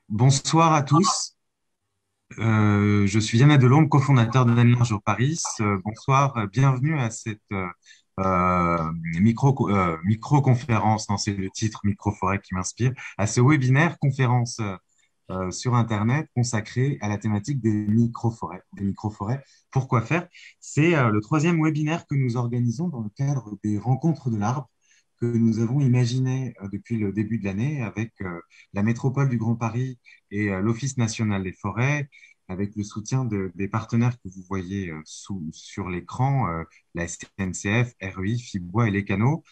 Bonsoir à tous. Je suis Yann Delhomme, cofondateur d'Anne Jour Paris. Bonsoir, bienvenue à cette micro-conférence, non, c'est le titre Microforêt qui m'inspire, à ce webinaire conférence sur Internet consacré à la thématique des microforêts. Des microforêts, pourquoi faire? C'est le troisième webinaire que nous organisons dans le cadre des rencontres de l'arbre que nous avons imaginé depuis le début de l'année avec la métropole du Grand Paris et l'Office national des forêts, avec le soutien des partenaires que vous voyez sur l'écran, la SNCF, REI, Fitbois et les canaux,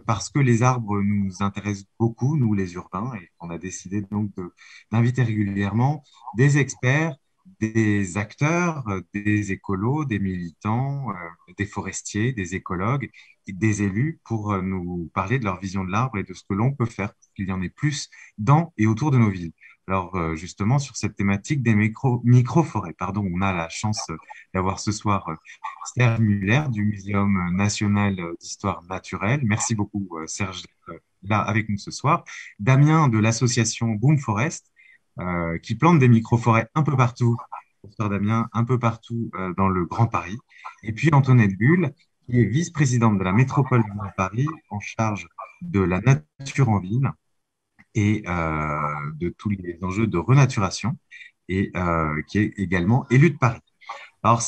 parce que les arbres nous intéressent beaucoup, nous les urbains, et on a décidé donc d'inviter régulièrement des experts, des acteurs, des écolos, des militants, des forestiers, des écologues, et des élus pour nous parler de leur vision de l'arbre et de ce que l'on peut faire pour qu'il y en ait plus dans et autour de nos villes. Alors, justement, sur cette thématique des micro-forêts, pardon, on a la chance d'avoir ce soir Serge Muller du Muséum national d'histoire naturelle. Merci beaucoup, Serge, d'être là avec nous ce soir. Damien de l'association Boom Forest, qui plante des micro-forêts un peu partout, bonsoir Damien, un peu partout dans le Grand Paris. Et puis Antoinette Bulle, qui est vice-présidente de la métropole du Grand Paris, en charge de la nature en ville et de tous les enjeux de renaturation, et qui est également élue de Paris. Alors,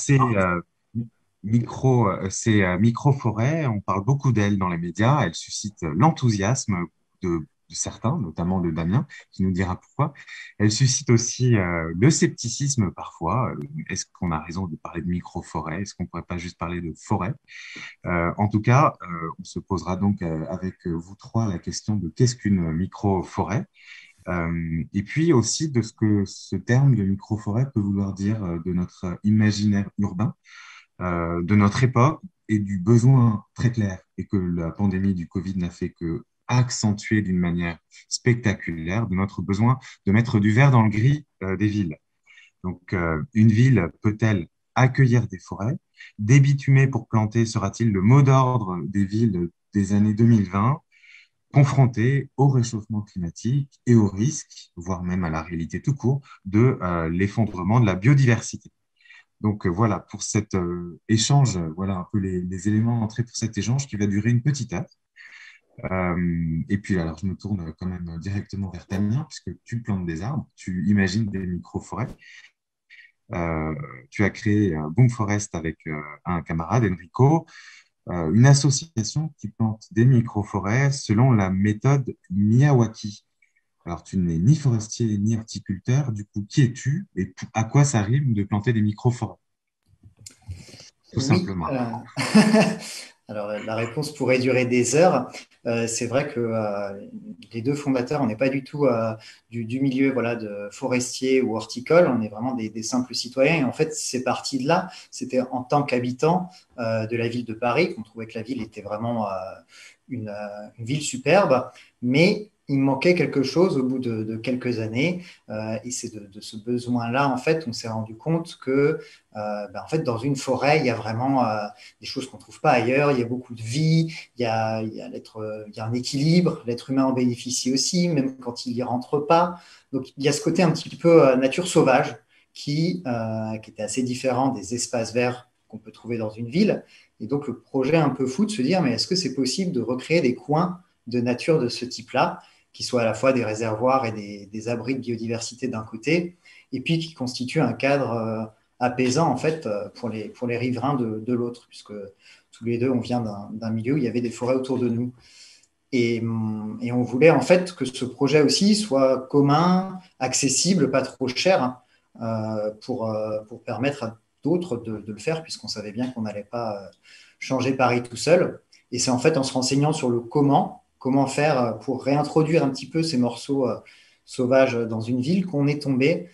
micro-forêts, on parle beaucoup d'elles dans les médias, elles suscitent l'enthousiasme de certains, notamment de Damien, qui nous dira pourquoi. Elles suscitent aussi le scepticisme parfois. Est-ce qu'on a raison de parler de micro-forêts? Est-ce qu'on ne pourrait pas juste parler de forêt? En tout cas, on se posera donc avec vous trois la question de qu'est-ce qu'une micro-forêt? Et puis aussi de ce que ce terme de micro-forêt peut vouloir dire de notre imaginaire urbain, de notre époque et du besoin très clair et que la pandémie du Covid n'a fait que accentuer d'une manière spectaculaire de notre besoin de mettre du vert dans le gris des villes. Donc, une ville peut-elle accueillir des forêts? Débitumer pour planter sera-t-il le mot d'ordre des villes des années 2020, confrontées au réchauffement climatique et au risque, voire même à la réalité tout court, de l'effondrement de la biodiversité? Donc voilà, pour cet échange, voilà un peu les éléments d'entrée pour cet échange qui va durer une petite heure. Et puis alors, je me tourne quand même directement vers Damien, puisque tu plantes des arbres, tu imagines des micro-forêts. Euh, Tu as créé Boom Forest avec un camarade, Enrico, une association qui plante des micro-forêts selon la méthode Miyawaki. Alors, tu n'es ni forestier ni horticulteur, du coup, qui es-tu et à quoi ça rime de planter des micro-forêts, tout Oui, simplement. alors la réponse pourrait durer des heures. C'est vrai que les deux fondateurs, on n'est pas du tout du milieu voilà, de forestier ou horticole, on est vraiment des simples citoyens. Et en fait, c'est parti de là. C'était en tant qu'habitant de la ville de Paris qu'on trouvait que la ville était vraiment une ville superbe, mais il manquait quelque chose au bout de quelques années. Et c'est de ce besoin-là, en fait, on s'est rendu compte que en fait, dans une forêt, il y a vraiment des choses qu'on ne trouve pas ailleurs. Il y a beaucoup de vie, il y a un équilibre. L'être humain en bénéficie aussi, même quand il n'y rentre pas. Donc, il y a ce côté un petit peu nature sauvage qui était assez différent des espaces verts qu'on peut trouver dans une ville. Et donc, le projet un peu fou de se dire, mais est-ce que c'est possible de recréer des coins de nature de ce type-là, qui soient à la fois des réservoirs et des abris de biodiversité d'un côté, et puis qui constituent un cadre apaisant en fait pour les riverains de l'autre, puisque tous les deux on vient d'un milieu où il y avait des forêts autour de nous. Et on voulait en fait que ce projet aussi soit commun, accessible, pas trop cher, hein, pour permettre à d'autres de le faire, puisqu'on savait bien qu'on n'allait pas changer Paris tout seul. Et c'est en fait en se renseignant sur le comment faire pour réintroduire un petit peu ces morceaux sauvages dans une ville qu'on est tombé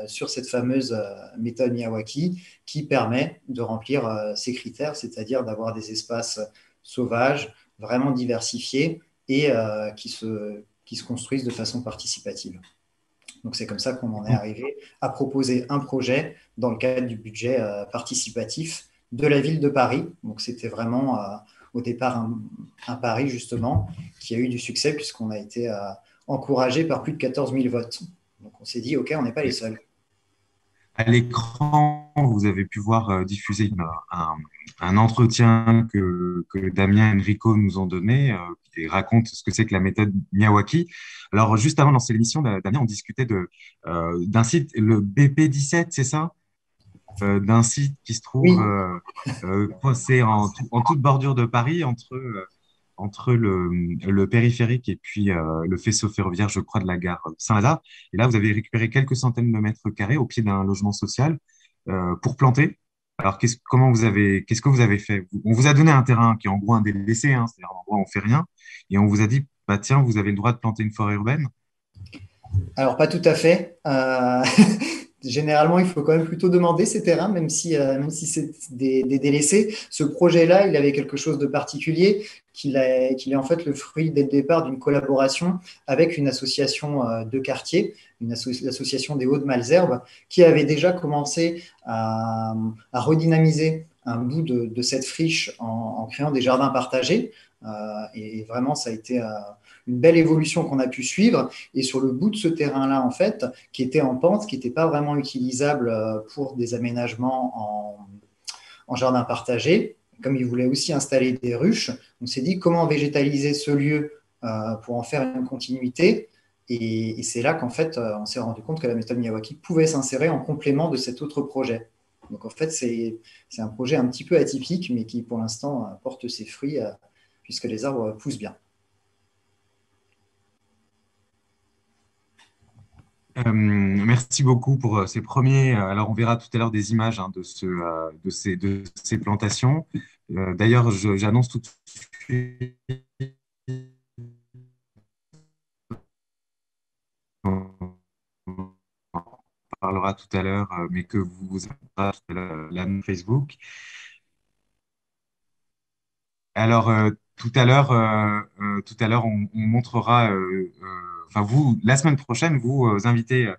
sur cette fameuse méthode Miyawaki qui permet de remplir ces critères, c'est-à-dire d'avoir des espaces sauvages, vraiment diversifiés et qui se construisent de façon participative. Donc c'est comme ça qu'on en est arrivé à proposer un projet dans le cadre du budget participatif de la ville de Paris. Donc c'était vraiment au départ un pari justement qui a eu du succès puisqu'on a été encouragé par plus de 14 000 votes. Donc on s'est dit, OK, on n'est pas les Et seuls. à l'écran, vous avez pu voir diffuser un entretien que Damien et Enrico nous ont donné, qui raconte ce que c'est que la méthode Miyawaki. Alors, juste avant de lancer l'émission, Damien, on discutait d'un site, le BP17, c'est ça? D'un site qui se trouve Oui, coincé en toute bordure de Paris, entre le périphérique et puis le faisceau ferroviaire, je crois, de la gare Saint-Lazare. Et là, vous avez récupéré quelques centaines de mètres carrés au pied d'un logement social pour planter. Alors, qu'est-ce que vous avez fait? On vous a donné un terrain qui est en gros un délaissé, hein, c'est-à-dire un endroit où on fait rien, et on vous a dit, bah tiens, vous avez le droit de planter une forêt urbaine. alors pas tout à fait. Généralement, il faut quand même plutôt demander ces terrains, même si c'est des délaissés. Ce projet-là, il avait quelque chose de particulier, qu'il est en fait le fruit dès le départ d'une collaboration avec une association de quartier, l'association des Hauts-de-Malesherbes, qui avait déjà commencé à redynamiser un bout de cette friche en créant des jardins partagés. Et vraiment, ça a été une belle évolution qu'on a pu suivre. Et sur le bout de ce terrain-là, en fait, qui était en pente, qui n'était pas vraiment utilisable pour des aménagements en jardin partagé, comme ils voulaient aussi installer des ruches, on s'est dit comment végétaliser ce lieu pour en faire une continuité. Et c'est là qu'en fait, on s'est rendu compte que la méthode Miyawaki pouvait s'insérer en complément de cet autre projet. Donc en fait, c'est un projet un petit peu atypique, mais qui pour l'instant porte ses fruits puisque les arbres poussent bien. Merci beaucoup pour ces premiers. Alors, on verra tout à l'heure des images hein, de ces plantations. D'ailleurs, j'annonce tout de suite, on en parlera tout à l'heure, mais que vous avez tout à l'heure, là, Facebook. Alors, tout à l'heure, on montrera, enfin vous, la semaine prochaine, vous invitez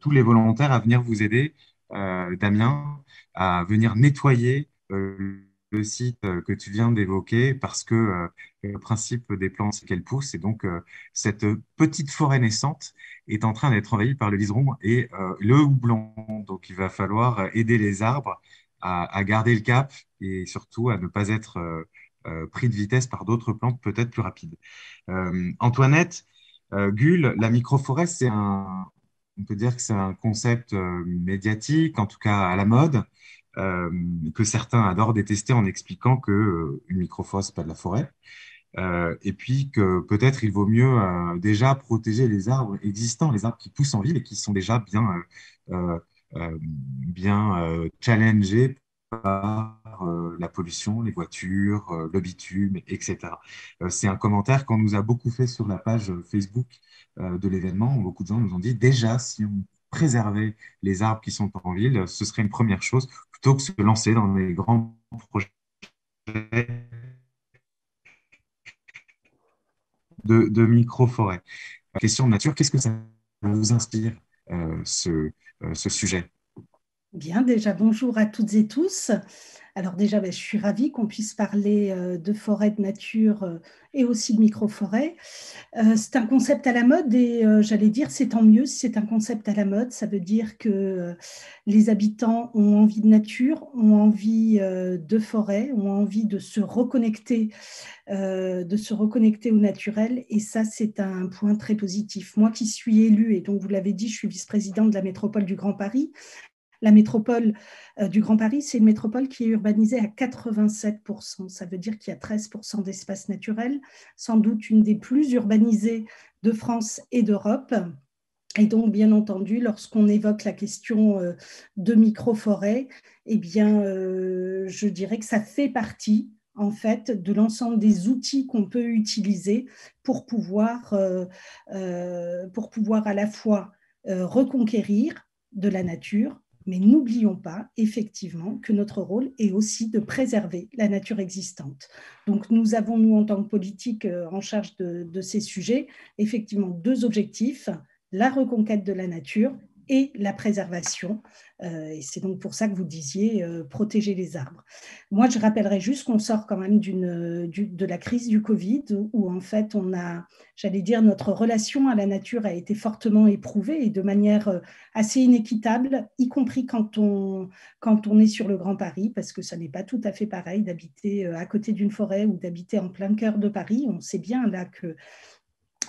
tous les volontaires à venir vous aider, Damien, à venir nettoyer le site que tu viens d'évoquer, parce que le principe des plantes, c'est qu'elles poussent, et donc cette petite forêt naissante est en train d'être envahie par le liseron et le houblon. Donc, il va falloir aider les arbres à garder le cap et surtout à ne pas être pris de vitesse par d'autres plantes peut-être plus rapides. Antoinette, Gull, la microforêt, on peut dire que c'est un concept médiatique, en tout cas à la mode, euh, que certains adorent détester en expliquant que une microforêt, c'est pas de la forêt. Et puis que peut-être il vaut mieux déjà protéger les arbres existants, les arbres qui poussent en ville et qui sont déjà bien challengés par la pollution, les voitures, le bitume, etc. C'est un commentaire qu'on nous a beaucoup fait sur la page Facebook de l'événement, où beaucoup de gens nous ont dit déjà, si on préservait les arbres qui sont en ville, ce serait une première chose, plutôt que de se lancer dans les grands projets de micro-forêt. Question de nature, qu'est-ce que ça vous inspire, ce sujet? Bien, déjà, bonjour à toutes et tous. Alors déjà, je suis ravie qu'on puisse parler de forêt, de nature et aussi de microforêt. C'est un concept à la mode et j'allais dire, c'est tant mieux si c'est un concept à la mode. Ça veut dire que les habitants ont envie de nature, ont envie de forêt, ont envie de se reconnecter au naturel. Et ça, c'est un point très positif. Moi qui suis élue, et donc vous l'avez dit, je suis vice-présidente de la métropole du Grand Paris. La métropole du Grand Paris, c'est une métropole qui est urbanisée à 87%. Ça veut dire qu'il y a 13% d'espace naturel, sans doute une des plus urbanisées de France et d'Europe. Et donc, bien entendu, lorsqu'on évoque la question de microforêt, eh bien, je dirais que ça fait partie en fait de l'ensemble des outils qu'on peut utiliser pour pouvoir à la fois reconquérir de la nature, mais n'oublions pas effectivement que notre rôle est aussi de préserver la nature existante. Donc nous avons, nous en tant que politique en charge de ces sujets, effectivement deux objectifs, la reconquête de la nature et la préservation. Et c'est donc pour ça que vous disiez protéger les arbres. Moi, je rappellerai juste qu'on sort quand même de la crise du Covid, où en fait, j'allais dire, notre relation à la nature a été fortement éprouvée et de manière assez inéquitable, y compris quand on est sur le Grand Paris, parce que ça n'est pas tout à fait pareil d'habiter à côté d'une forêt ou d'habiter en plein cœur de Paris. On sait bien là que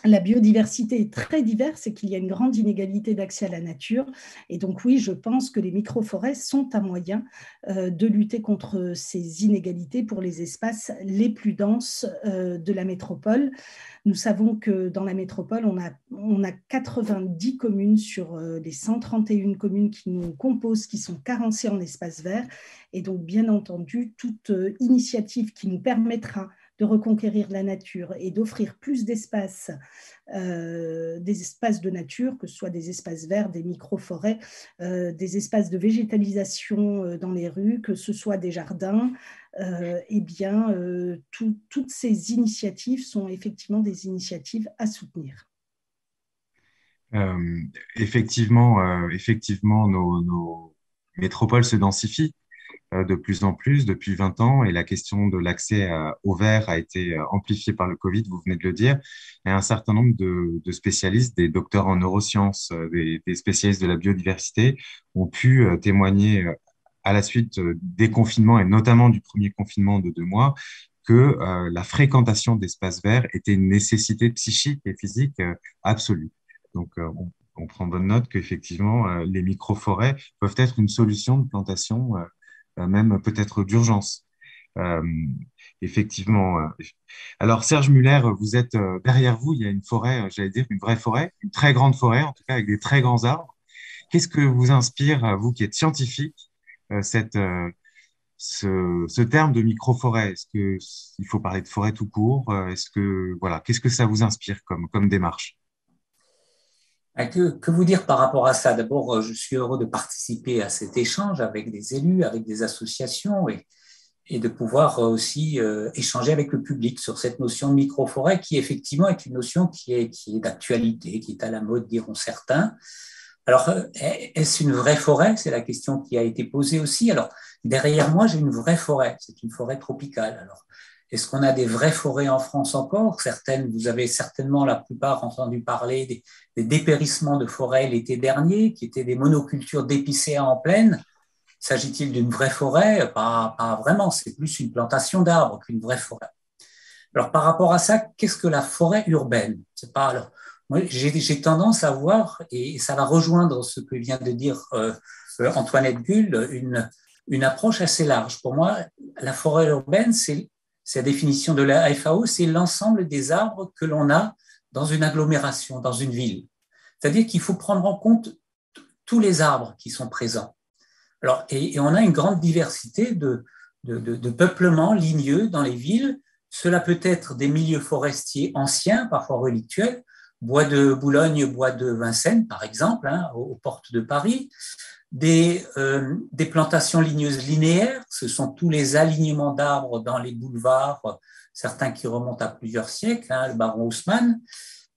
la biodiversité est très diverse et qu'il y a une grande inégalité d'accès à la nature. Et donc oui, je pense que les microforêts sont un moyen de lutter contre ces inégalités pour les espaces les plus denses de la métropole. Nous savons que dans la métropole, on a 90 communes sur les 131 communes qui nous composent, qui sont carencées en espaces verts. Et donc, bien entendu, toute initiative qui nous permettra de reconquérir la nature et d'offrir plus d'espaces, des espaces de nature, que ce soit des espaces verts, des micro-forêts, des espaces de végétalisation dans les rues, que ce soit des jardins, eh bien, toutes ces initiatives sont effectivement des initiatives à soutenir. Effectivement, nos métropoles se densifient de plus en plus depuis 20 ans et la question de l'accès au vert a été amplifiée par le Covid, vous venez de le dire. Et un certain nombre de spécialistes, des docteurs en neurosciences, des spécialistes de la biodiversité ont pu témoigner à la suite des confinements et notamment du premier confinement de 2 mois que la fréquentation d'espaces verts était une nécessité psychique et physique absolue. Donc, on prend bonne note qu'effectivement, les micro-forêts peuvent être une solution de plantation même peut-être d'urgence. Euh, effectivement. Alors, Serge Muller, vous êtes derrière vous, il y a une forêt, j'allais dire une vraie forêt, une très grande forêt, en tout cas avec des très grands arbres. Qu'est-ce que vous inspire, vous qui êtes scientifique, ce terme de micro-forêt? Est-ce qu'il faut parler de forêt tout court? Voilà, qu'est-ce que ça vous inspire comme démarche? Que vous dire par rapport à ça? D'abord, je suis heureux de participer à cet échange avec des élus, avec des associations et de pouvoir aussi échanger avec le public sur cette notion de microforêt qui effectivement est une notion qui est d'actualité, qui est à la mode, diront certains. Alors, est-ce une vraie forêt? C'est la question qui a été posée aussi. Alors, derrière moi, j'ai une vraie forêt. C'est une forêt tropicale. Alors, est-ce qu'on a des vraies forêts en France encore? Certaines, vous avez certainement la plupart entendu parler des dépérissements de forêts l'été dernier, qui étaient des monocultures d'épicéas en plaine. S'agit-il d'une vraie forêt? Pas vraiment, c'est plus une plantation d'arbres qu'une vraie forêt. Alors, par rapport à ça, qu'est-ce que la forêt urbaine? C'est pas, alors, moi, j'ai tendance à voir, et ça va rejoindre ce que vient de dire Antoinette Gull, une approche assez large. Pour moi, la forêt urbaine, c'est la définition de la FAO, c'est l'ensemble des arbres que l'on a dans une agglomération, dans une ville. C'est-à-dire qu'il faut prendre en compte tous les arbres qui sont présents. Alors, et on a une grande diversité de peuplements ligneux dans les villes. Cela peut être des milieux forestiers anciens, parfois relictuels, bois de Boulogne, bois de Vincennes, par exemple, aux portes de Paris, des plantations ligneuses linéaires, ce sont tous les alignements d'arbres dans les boulevards, certains qui remontent à plusieurs siècles, le baron Haussmann.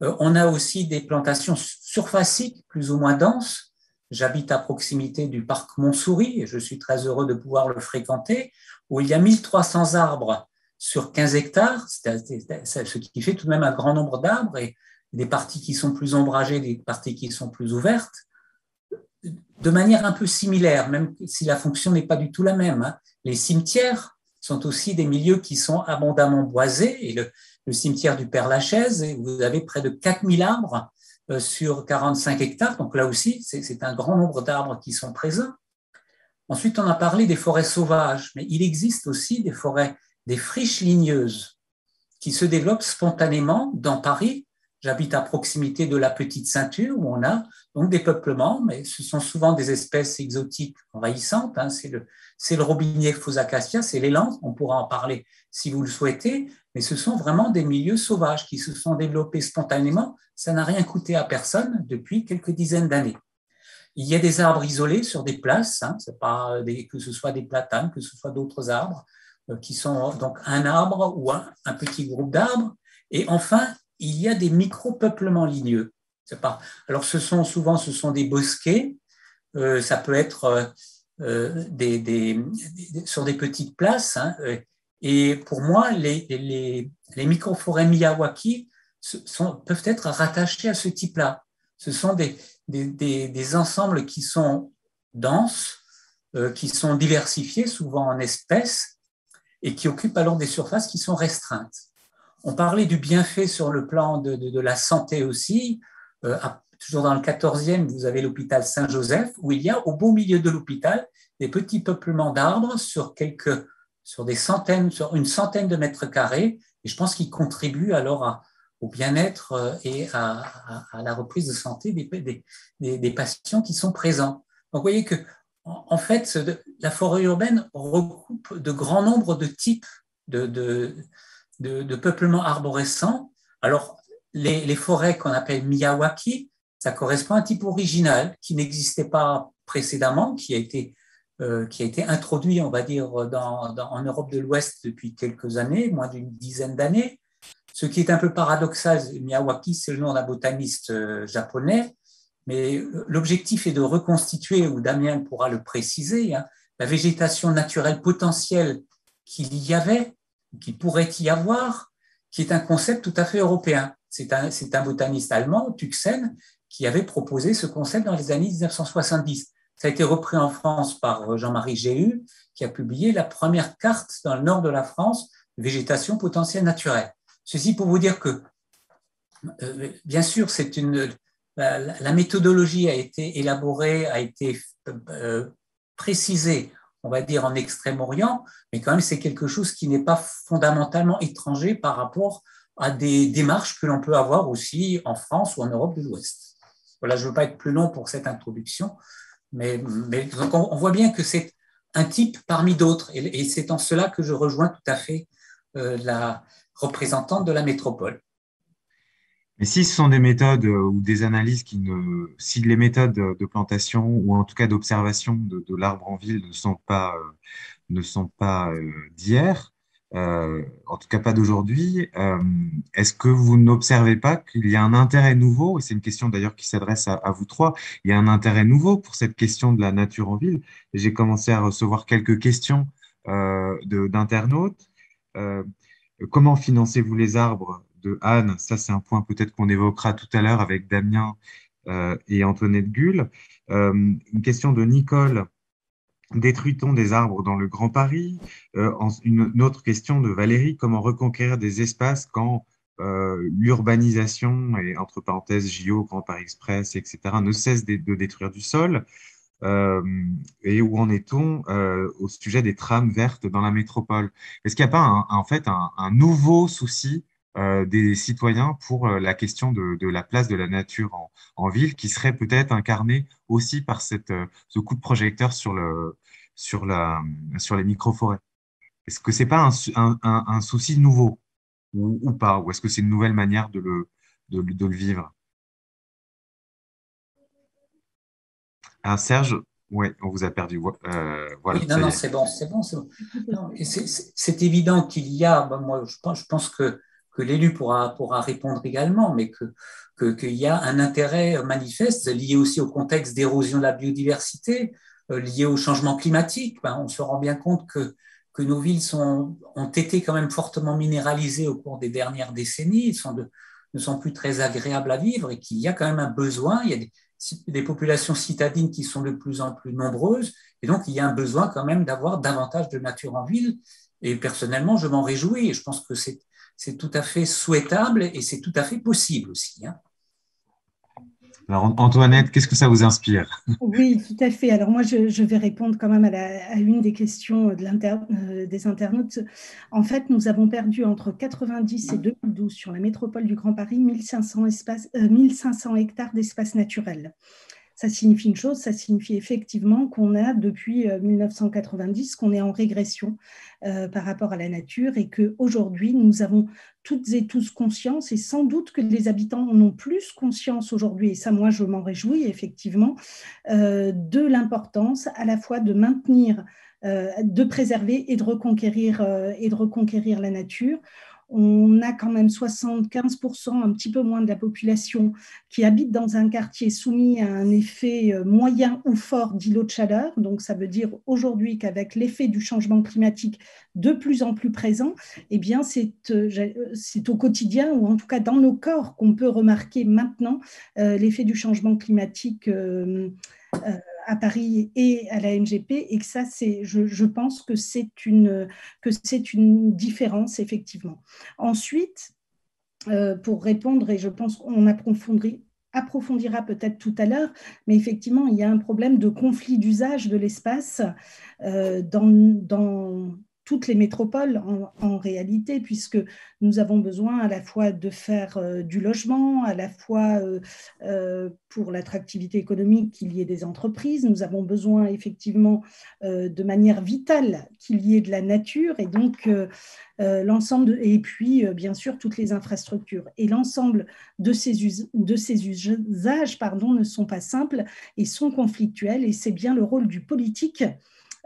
On a aussi des plantations surfaciques, plus ou moins denses. J'habite à proximité du parc Montsouris et je suis très heureux de pouvoir le fréquenter, où il y a 1300 arbres sur 15 hectares, ce qui fait tout de même un grand nombre d'arbres, et des parties qui sont plus ombragées, des parties qui sont plus ouvertes, de manière un peu similaire, même si la fonction n'est pas du tout la même. Les cimetières sont aussi des milieux qui sont abondamment boisés, et le cimetière du Père-Lachaise, vous avez près de 4000 arbres sur 45 hectares, donc là aussi, c'est un grand nombre d'arbres qui sont présents. Ensuite, on a parlé des forêts sauvages, mais il existe aussi des forêts, des friches ligneuses qui se développent spontanément dans Paris. J'habite à proximité de la Petite Ceinture où on a donc des peuplements, mais ce sont souvent des espèces exotiques envahissantes. C'est le robinier Fausacacia, c'est l'élan, on pourra en parler si vous le souhaitez, mais ce sont vraiment des milieux sauvages qui se sont développés spontanément. Ça n'a rien coûté à personne depuis quelques dizaines d'années. Il y a des arbres isolés sur des places, c'est pas que ce soit des platanes, que ce soit d'autres arbres, qui sont donc un arbre ou un petit groupe d'arbres. Et enfin, il y a des micro-peuplements ligneux. C'est pas... Alors, ce sont des bosquets. Ça peut être sur des petites places. Hein, et pour moi, les microforêts Miyawaki peuvent être rattachés à ce type-là. Ce sont des ensembles qui sont denses, qui sont diversifiés, souvent en espèces, et qui occupent alors des surfaces qui sont restreintes. On parlait du bienfait sur le plan de la santé aussi. Toujours dans le 14e, vous avez l'hôpital Saint-Joseph, où il y a au beau milieu de l'hôpital des petits peuplements d'arbres sur une centaine de mètres carrés. Et je pense qu'ils contribuent alors au bien-être et à la reprise de santé des patients qui sont présents. Donc, vous voyez que, en fait, la forêt urbaine recoupe de grands nombres de types de peuplements arborescents. Alors, les forêts qu'on appelle Miyawaki, ça correspond à un type original qui n'existait pas précédemment, qui a été introduit, on va dire, en Europe de l'Ouest depuis quelques années, moins d'une dizaine d'années. Ce qui est un peu paradoxal, Miyawaki, c'est le nom d'un botaniste japonais, mais l'objectif est de reconstituer, ou Damien pourra le préciser, hein, la végétation naturelle potentielle qu'il y avait, qu'il pourrait y avoir, qui est un concept tout à fait européen. C'est un botaniste allemand, Tuxen, qui avait proposé ce concept dans les années 1970. Ça a été repris en France par Jean-Marie Jéhu, qui a publié la première carte dans le nord de la France de végétation potentielle naturelle. Ceci pour vous dire que, bien sûr, la méthodologie a été élaborée, a été précisée, on va dire, en Extrême-Orient, mais quand même, c'est quelque chose qui n'est pas fondamentalement étranger par rapport à des démarches que l'on peut avoir aussi en France ou en Europe de l'Ouest. Voilà, je ne veux pas être plus long pour cette introduction, mais donc on voit bien que c'est un type parmi d'autres, et c'est en cela que je rejoins tout à fait la représentante de la métropole. Mais si ce sont des méthodes ou des analyses si les méthodes de plantation ou en tout cas d'observation de l'arbre en ville ne sont pas d'hier, en tout cas pas d'aujourd'hui, est-ce que vous n'observez pas qu'il y a un intérêt nouveau, et c'est une question d'ailleurs qui s'adresse à vous trois, il y a un intérêt nouveau pour cette question de la nature en ville. J'ai commencé à recevoir quelques questions d'internautes. Euh, Comment financez-vous les arbres de Anne? Ça, c'est un point peut-être qu'on évoquera tout à l'heure avec Damien et Antoinette Gull. Une question de Nicole. Détruit-on des arbres dans le Grand Paris? Une autre question de Valérie. Comment reconquérir des espaces quand l'urbanisation, et entre parenthèses JO, Grand Paris Express, etc., ne cesse de détruire du sol? Euh, et où en est-on au sujet des trames vertes dans la métropole? Est-ce qu'il n'y a pas en fait un nouveau souci des citoyens pour la question de la place de la nature en ville qui serait peut-être incarné aussi par ce coup de projecteur sur les microforêts? Est-ce que c'est pas un souci nouveau ou pas? Ou est-ce que c'est une nouvelle manière de le vivre? Ah, Serge, ouais, on vous a perdu. Voilà, Oui, non, ça y non, est. c'est bon, c'est bon, c'est bon. Non, et c'est évident qu'il y a, moi, je pense que l'élu pourra répondre également, mais qu'il y a un intérêt manifeste lié aussi au contexte d'érosion de la biodiversité, lié au changement climatique. Ben, on se rend bien compte que nos villes ont été quand même fortement minéralisées au cours des dernières décennies, ne sont plus très agréables à vivre et qu'il y a quand même un besoin. Il y a des populations citadines qui sont de plus en plus nombreuses. Et donc, il y a un besoin quand même d'avoir davantage de nature en ville. Et personnellement, je m'en réjouis. Et je pense que c'est tout à fait souhaitable et c'est tout à fait possible aussi. Hein. Alors, Antoinette, qu'est-ce que ça vous inspire? Oui, tout à fait. Alors moi, je vais répondre quand même à une des questions des internautes. En fait, nous avons perdu entre 90 et 2012 sur la métropole du Grand Paris 1500 hectares d'espace naturel. Ça signifie une chose, ça signifie effectivement qu'on a depuis 1990 qu'on est en régression par rapport à la nature et qu'aujourd'hui, nous avons toutes et tous conscience, et sans doute que les habitants en ont plus conscience aujourd'hui, et ça, moi, je m'en réjouis effectivement, de l'importance à la fois de maintenir, de préserver et de reconquérir la nature. on a quand même 75%, un petit peu moins de la population qui habite dans un quartier soumis à un effet moyen ou fort d'îlot de chaleur. Donc, ça veut dire aujourd'hui qu'avec l'effet du changement climatique de plus en plus présent, eh bien, c'est au quotidien, ou en tout cas dans nos corps, qu'on peut remarquer maintenant l'effet du changement climatique à Paris et à la MGP, et que ça, je pense que c'est une différence, effectivement. Ensuite, pour répondre, et je pense qu'on approfondira peut-être tout à l'heure, mais effectivement, il y a un problème de conflit d'usage de l'espace dans toutes les métropoles en réalité, puisque nous avons besoin à la fois de faire du logement, à la fois pour l'attractivité économique qu'il y ait des entreprises, nous avons besoin effectivement de manière vitale qu'il y ait de la nature, et donc l'ensemble, et puis bien sûr toutes les infrastructures. Et l'ensemble de ces usages ne sont pas simples et sont conflictuels, et c'est bien le rôle du politique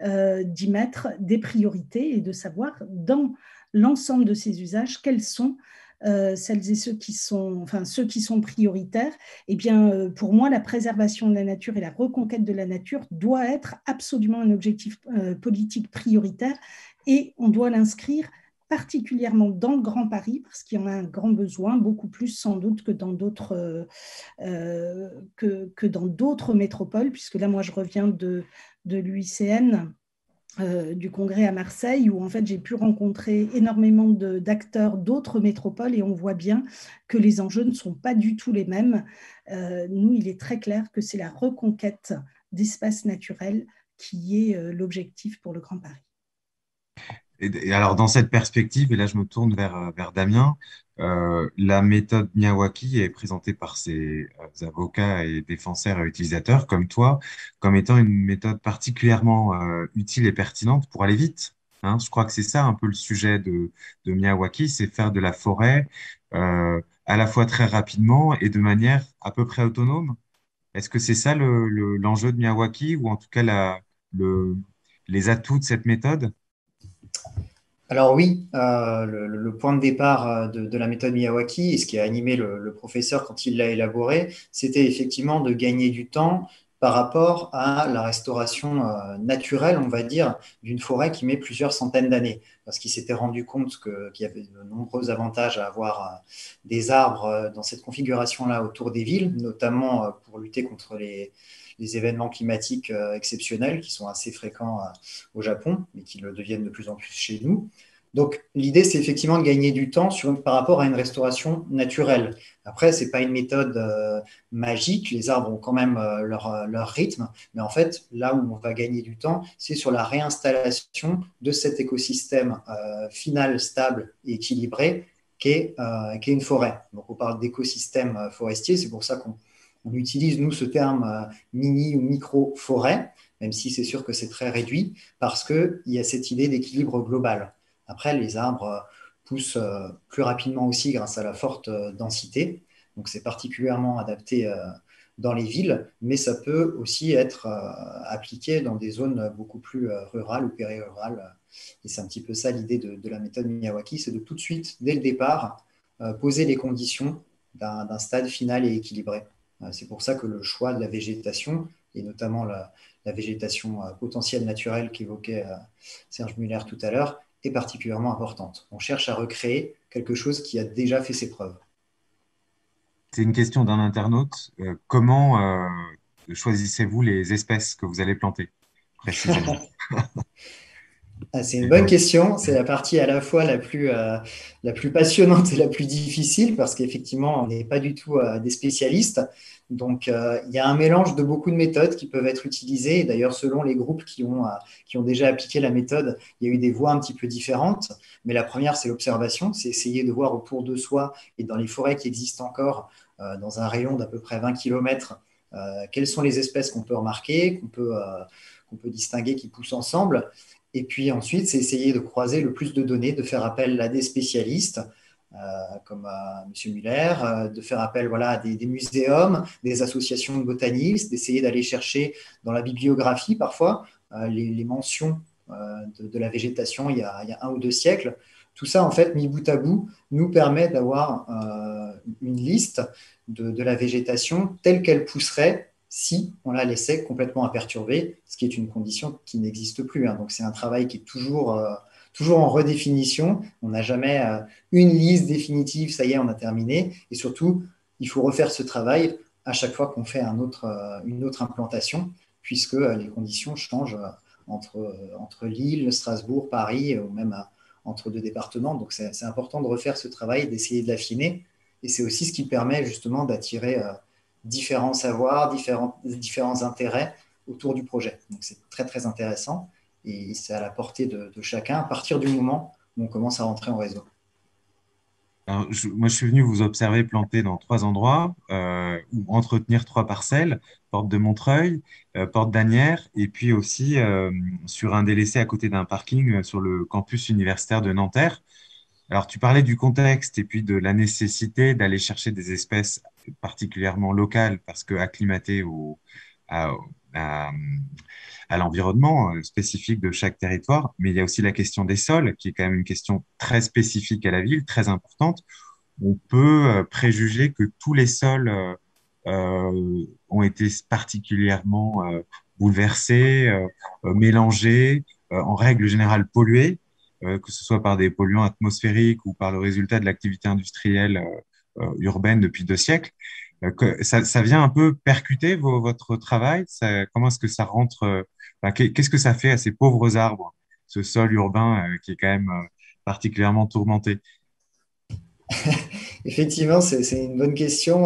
d'y mettre des priorités et de savoir dans l'ensemble de ces usages quels sont celles et ceux qui sont prioritaires. Eh bien, pour moi, la préservation de la nature et la reconquête de la nature doit être absolument un objectif politique prioritaire, et on doit l'inscrire particulièrement dans le Grand Paris, parce qu'il y en a un grand besoin, beaucoup plus sans doute que dans d'autres métropoles, puisque là, moi, je reviens de l'UICN, du congrès à Marseille, où en fait j'ai pu rencontrer énormément d'acteurs d'autres métropoles, et on voit bien que les enjeux ne sont pas du tout les mêmes. Nous, il est très clair que c'est la reconquête d'espaces naturels qui est l'objectif pour le Grand Paris. Et alors, dans cette perspective, et là je me tourne vers Damien, la méthode Miyawaki est présentée par ses avocats et défenseurs et utilisateurs comme toi, comme étant une méthode particulièrement utile et pertinente pour aller vite. Hein. Je crois que c'est ça un peu le sujet de Miyawaki, c'est faire de la forêt à la fois très rapidement et de manière à peu près autonome. Est-ce que c'est ça l'enjeu de Miyawaki, ou en tout cas les atouts de cette méthode? Alors oui, le point de départ de la méthode Miyawaki, et ce qui a animé le professeur quand il l'a élaboré, c'était effectivement de gagner du temps par rapport à la restauration naturelle, on va dire, d'une forêt qui met plusieurs centaines d'années. Parce qu'il s'était rendu compte qu'il y avait de nombreux avantages à avoir des arbres dans cette configuration-là autour des villes, notamment pour lutter contre les événements climatiques exceptionnels qui sont assez fréquents au Japon, mais qui le deviennent de plus en plus chez nous. Donc, l'idée, c'est effectivement de gagner du temps par rapport à une restauration naturelle. Après, ce n'est pas une méthode magique. Les arbres ont quand même leur rythme. Mais en fait, là où on va gagner du temps, c'est sur la réinstallation de cet écosystème final, stable et équilibré qu'est une forêt. Donc, on parle d'écosystème forestier. C'est pour ça qu'on utilise, nous, ce terme mini ou micro-forêt, même si c'est sûr que c'est très réduit, parce qu'il y a cette idée d'équilibre global. Après, les arbres poussent plus rapidement aussi grâce à la forte densité. Donc, c'est particulièrement adapté dans les villes, mais ça peut aussi être appliqué dans des zones beaucoup plus rurales ou périrurales. Et c'est un petit peu ça l'idée de la méthode Miyawaki, c'est de tout de suite, dès le départ, poser les conditions d'un stade final et équilibré. C'est pour ça que le choix de la végétation, et notamment la végétation potentielle naturelle qu'évoquait Serge Muller tout à l'heure, est particulièrement importante. On cherche à recréer quelque chose qui a déjà fait ses preuves. C'est une question d'un internaute. Comment choisissez-vous les espèces que vous allez planter, précisément? C'est une bonne question. C'est la partie à la fois la plus passionnante et la plus difficile, parce qu'effectivement, on n'est pas du tout des spécialistes. Donc, il y a un mélange de beaucoup de méthodes qui peuvent être utilisées. Et d'ailleurs, selon les groupes qui ont déjà appliqué la méthode, il y a eu des voies un petit peu différentes. Mais la première, c'est l'observation. C'est essayer de voir autour de soi et dans les forêts qui existent encore, dans un rayon d'à peu près 20 km, quelles sont les espèces qu'on peut remarquer, qu'on peut distinguer, qui poussent ensemble. Et puis ensuite, c'est essayer de croiser le plus de données, de faire appel à des spécialistes, comme M. Muller, de faire appel à des muséums, des associations de botanistes, d'essayer d'aller chercher dans la bibliographie parfois les mentions de la végétation il y a 1 ou 2 siècles. Tout ça, en fait, mis bout à bout, nous permet d'avoir une liste de la végétation telle qu'elle pousserait si on la laissait complètement imperturbée, ce qui est une condition qui n'existe plus. Hein. Donc, c'est un travail qui est toujours en redéfinition. On n'a jamais une liste définitive, ça y est, on a terminé. Et surtout, il faut refaire ce travail à chaque fois qu'on fait une autre implantation, puisque les conditions changent entre Lille, Strasbourg, Paris, ou même entre deux départements. Donc, c'est important de refaire ce travail, d'essayer de l'affiner. Et c'est aussi ce qui permet justement d'attirer différents savoirs, différents intérêts autour du projet. Donc, c'est très, très intéressant. Et c'est à la portée de chacun à partir du moment où on commence à rentrer en réseau. Alors, moi, je suis venu vous observer planter dans 3 endroits ou entretenir 3 parcelles, porte de Montreuil, porte d'Asnières, et puis aussi sur un délaissé à côté d'un parking sur le campus universitaire de Nanterre. Alors, tu parlais du contexte et puis de la nécessité d'aller chercher des espèces particulièrement locales parce que acclimatées à, à- à l'environnement spécifique de chaque territoire. Mais il y a aussi la question des sols, qui est quand même une question très spécifique à la ville, très importante. On peut préjuger que tous les sols ont été particulièrement bouleversés, mélangés, en règle générale pollués, que ce soit par des polluants atmosphériques ou par le résultat de l'activité industrielle urbaine depuis 2 siècles. Ça vient un peu percuter votre travail. Comment est-ce que ça rentre enfin, qu'est-ce que ça fait à ces pauvres arbres, ce sol urbain qui est quand même particulièrement tourmenté? Effectivement, c'est une bonne question.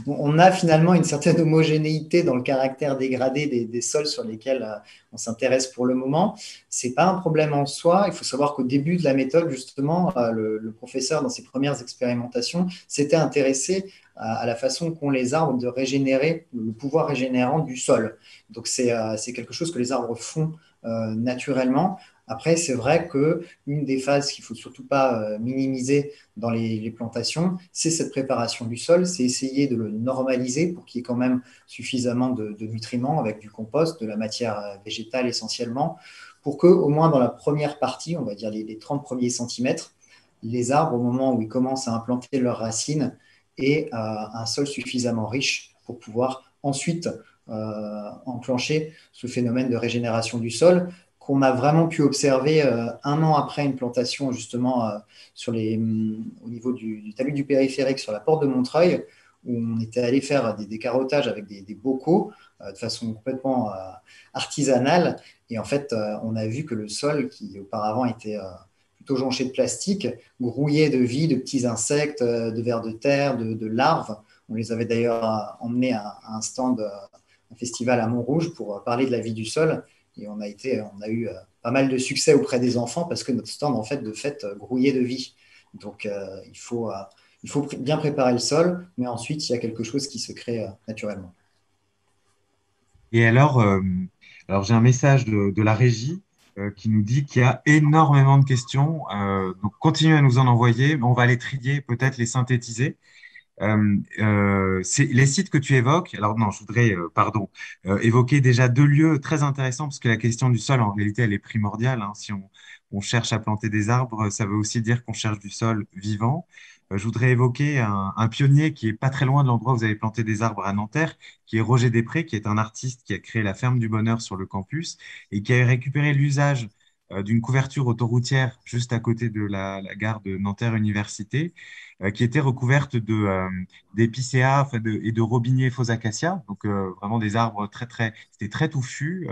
On a finalement une certaine homogénéité dans le caractère dégradé des sols sur lesquels on s'intéresse pour le moment. Ce n'est pas un problème en soi. Il faut savoir qu'au début de la méthode, justement, le professeur, dans ses premières expérimentations, s'était intéressé à la façon qu'ont les arbres de régénérer, le pouvoir régénérant du sol. Donc, c'est quelque chose que les arbres font naturellement. Après, c'est vrai qu'une des phases qu'il ne faut surtout pas minimiser dans les plantations, c'est cette préparation du sol, c'est essayer de le normaliser pour qu'il y ait quand même suffisamment de nutriments avec du compost, de la matière végétale essentiellement, pour que au moins dans la première partie, on va dire les 30 premiers centimètres, les arbres, au moment où ils commencent à implanter leurs racines, aient un sol suffisamment riche pour pouvoir ensuite enclencher ce phénomène de régénération du sol qu'on a vraiment pu observer 1 an après une plantation justement au niveau du talus du périphérique sur la porte de Montreuil, où on était allé faire des carottages avec des bocaux de façon complètement artisanale. Et en fait, on a vu que le sol, qui auparavant était plutôt jonché de plastique, grouillé de vie, de petits insectes, de vers de terre, de larves. On les avait d'ailleurs emmenés à un stand, un festival à Montrouge pour parler de la vie du sol. Et on a eu pas mal de succès auprès des enfants parce que notre stand, en fait, grouillait de vie. Donc, il faut bien préparer le sol, mais ensuite, il y a quelque chose qui se crée naturellement. Et alors j'ai un message de la régie qui nous dit qu'il y a énormément de questions. Donc, continuez à nous en envoyer. On va les trier, peut-être les synthétiser. C'est les sites que tu évoques. Alors non, je voudrais, pardon, évoquer déjà 2 lieux très intéressants parce que la question du sol, en réalité, elle est primordiale. Hein. Si on cherche à planter des arbres, ça veut aussi dire qu'on cherche du sol vivant. Je voudrais évoquer un pionnier qui est pas très loin de l'endroit où vous avez planté des arbres à Nanterre, qui est Roger Després, qui est un artiste qui a créé la Ferme du Bonheur sur le campus et qui a récupéré l'usage d'une couverture autoroutière juste à côté de la gare de Nanterre Université qui était recouverte d'épicéas enfin et de robiniers faux acacias, donc vraiment des arbres c'était très touffu,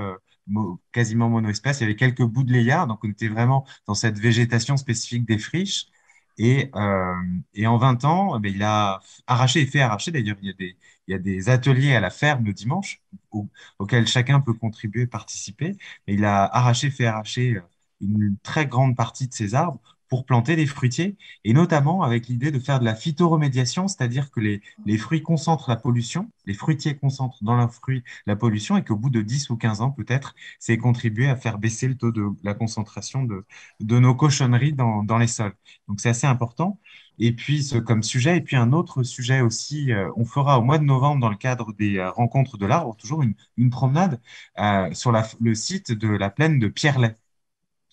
quasiment monoespèce. Il y avait quelques bouts de layard, donc on était vraiment dans cette végétation spécifique des friches. Et, euh, et en 20 ans, il a arraché et fait arracher. D'ailleurs, il y a des ateliers à la ferme le dimanche auxquels chacun peut contribuer, participer. Et il a arraché, fait arracher une très grande partie de ces arbres pour planter des fruitiers, et notamment avec l'idée de faire de la phytoremédiation, c'est-à-dire que les fruits concentrent la pollution, les fruitiers concentrent dans leurs fruits la pollution, et qu'au bout de 10 ou 15 ans, peut-être, c'est contribuer à faire baisser le taux de la concentration de nos cochonneries dans les sols. Donc c'est assez important. Et puis, comme sujet, et puis un autre sujet aussi, on fera au mois de novembre, dans le cadre des rencontres de l'arbre, toujours une promenade sur le site de la plaine de Pierrelet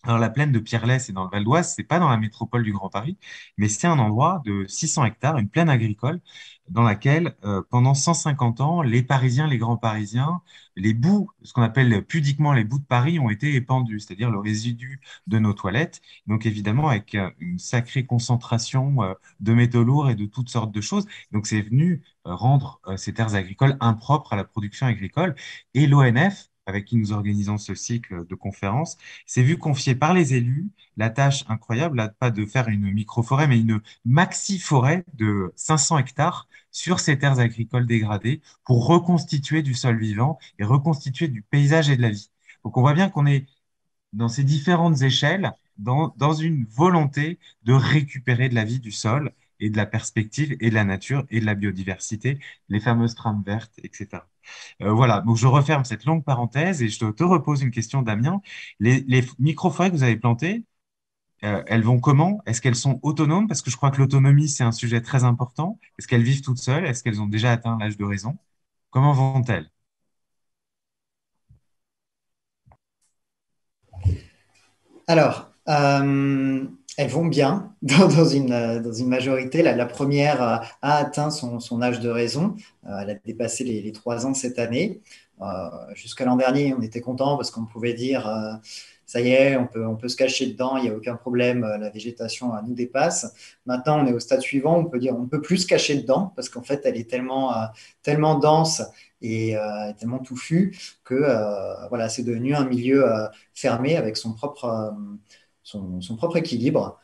Alors, la plaine de Pierrelaye, c'est dans le Val d'Oise, c'est pas dans la métropole du Grand Paris, mais c'est un endroit de 600 hectares, une plaine agricole, dans laquelle, pendant 150 ans, les Parisiens, les grands Parisiens, les bouts, ce qu'on appelle pudiquement les bouts de Paris, ont été épandus, c'est-à-dire le résidu de nos toilettes. Donc, évidemment, avec une sacrée concentration de métaux lourds et de toutes sortes de choses. Donc, c'est venu rendre ces terres agricoles impropres à la production agricole. Et l'ONF, avec qui nous organisons ce cycle de conférences, s'est vu confier par les élus la tâche incroyable, là, pas de faire une micro-forêt, mais une maxi-forêt de 500 hectares sur ces terres agricoles dégradées pour reconstituer du sol vivant et reconstituer du paysage et de la vie. Donc on voit bien qu'on est dans ces différentes échelles, dans une volonté de récupérer de la vie du sol et de la perspective et de la nature et de la biodiversité, les fameuses trames vertes, etc. Voilà, donc je referme cette longue parenthèse et je te repose une question, Damien. Les microforêts que vous avez plantées, elles vont comment? Est-ce qu'elles sont autonomes? Parce que je crois que l'autonomie, c'est un sujet très important. Est-ce qu'elles vivent toutes seules? Est-ce qu'elles ont déjà atteint l'âge de raison? Comment vont-elles? Alors, elles vont bien dans une majorité. La première a atteint son âge de raison. Elle a dépassé les 3 ans cette année. Jusqu'à l'an dernier, on était content parce qu'on pouvait dire ça y est, on peut se cacher dedans, il n'y a aucun problème, la végétation nous dépasse. Maintenant, on est au stade suivant, on peut dire on ne peut plus se cacher dedans parce qu'en fait, elle est tellement dense et tellement touffue que voilà, c'est devenu un milieu fermé avec son propre équilibre.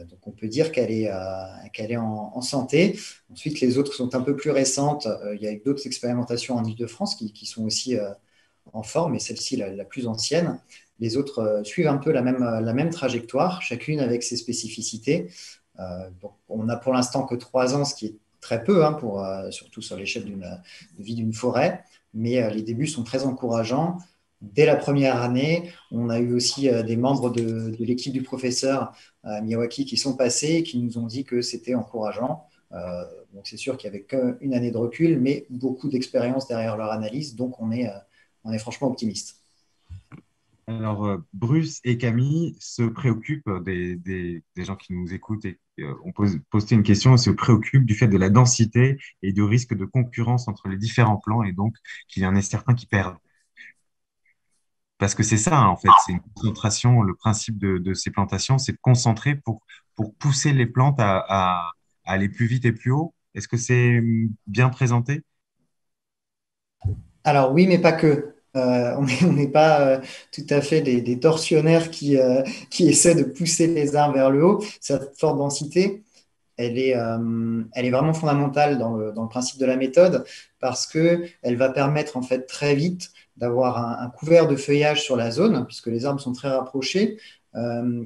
Donc on peut dire qu'elle est en santé. Ensuite, les autres sont un peu plus récentes. Il y a d'autres expérimentations en Île-de-France qui sont aussi en forme, et celle-ci la plus ancienne. Les autres suivent un peu la même trajectoire, chacune avec ses spécificités. Donc on n'a pour l'instant que 3 ans, ce qui est très peu, hein, surtout sur l'échelle de vie d'une forêt, mais les débuts sont très encourageants. Dès la première année, on a eu aussi des membres de l'équipe du professeur Miyawaki qui sont passés et qui nous ont dit que c'était encourageant. Donc c'est sûr qu'il n'y avait qu'une année de recul, mais beaucoup d'expérience derrière leur analyse, donc on est franchement optimiste. Alors, Bruce et Camille se préoccupent des gens qui nous écoutent et ont posté une question, se préoccupent du fait de la densité et du risque de concurrence entre les différents plans et donc qu'il y en ait certains qui perdent. Parce que c'est ça, hein, en fait, c'est une concentration. Le principe de ces plantations, c'est de concentrer pour pousser les plantes à aller plus vite et plus haut. Est-ce que c'est bien présenté? Alors oui, mais pas que. On n'est pas tout à fait des tortionnaires qui essaient de pousser les arbres vers le haut. Cette forte densité, elle est vraiment fondamentale dans le principe de la méthode parce qu'elle va permettre en fait très vite d'avoir un couvert de feuillage sur la zone, puisque les arbres sont très rapprochés,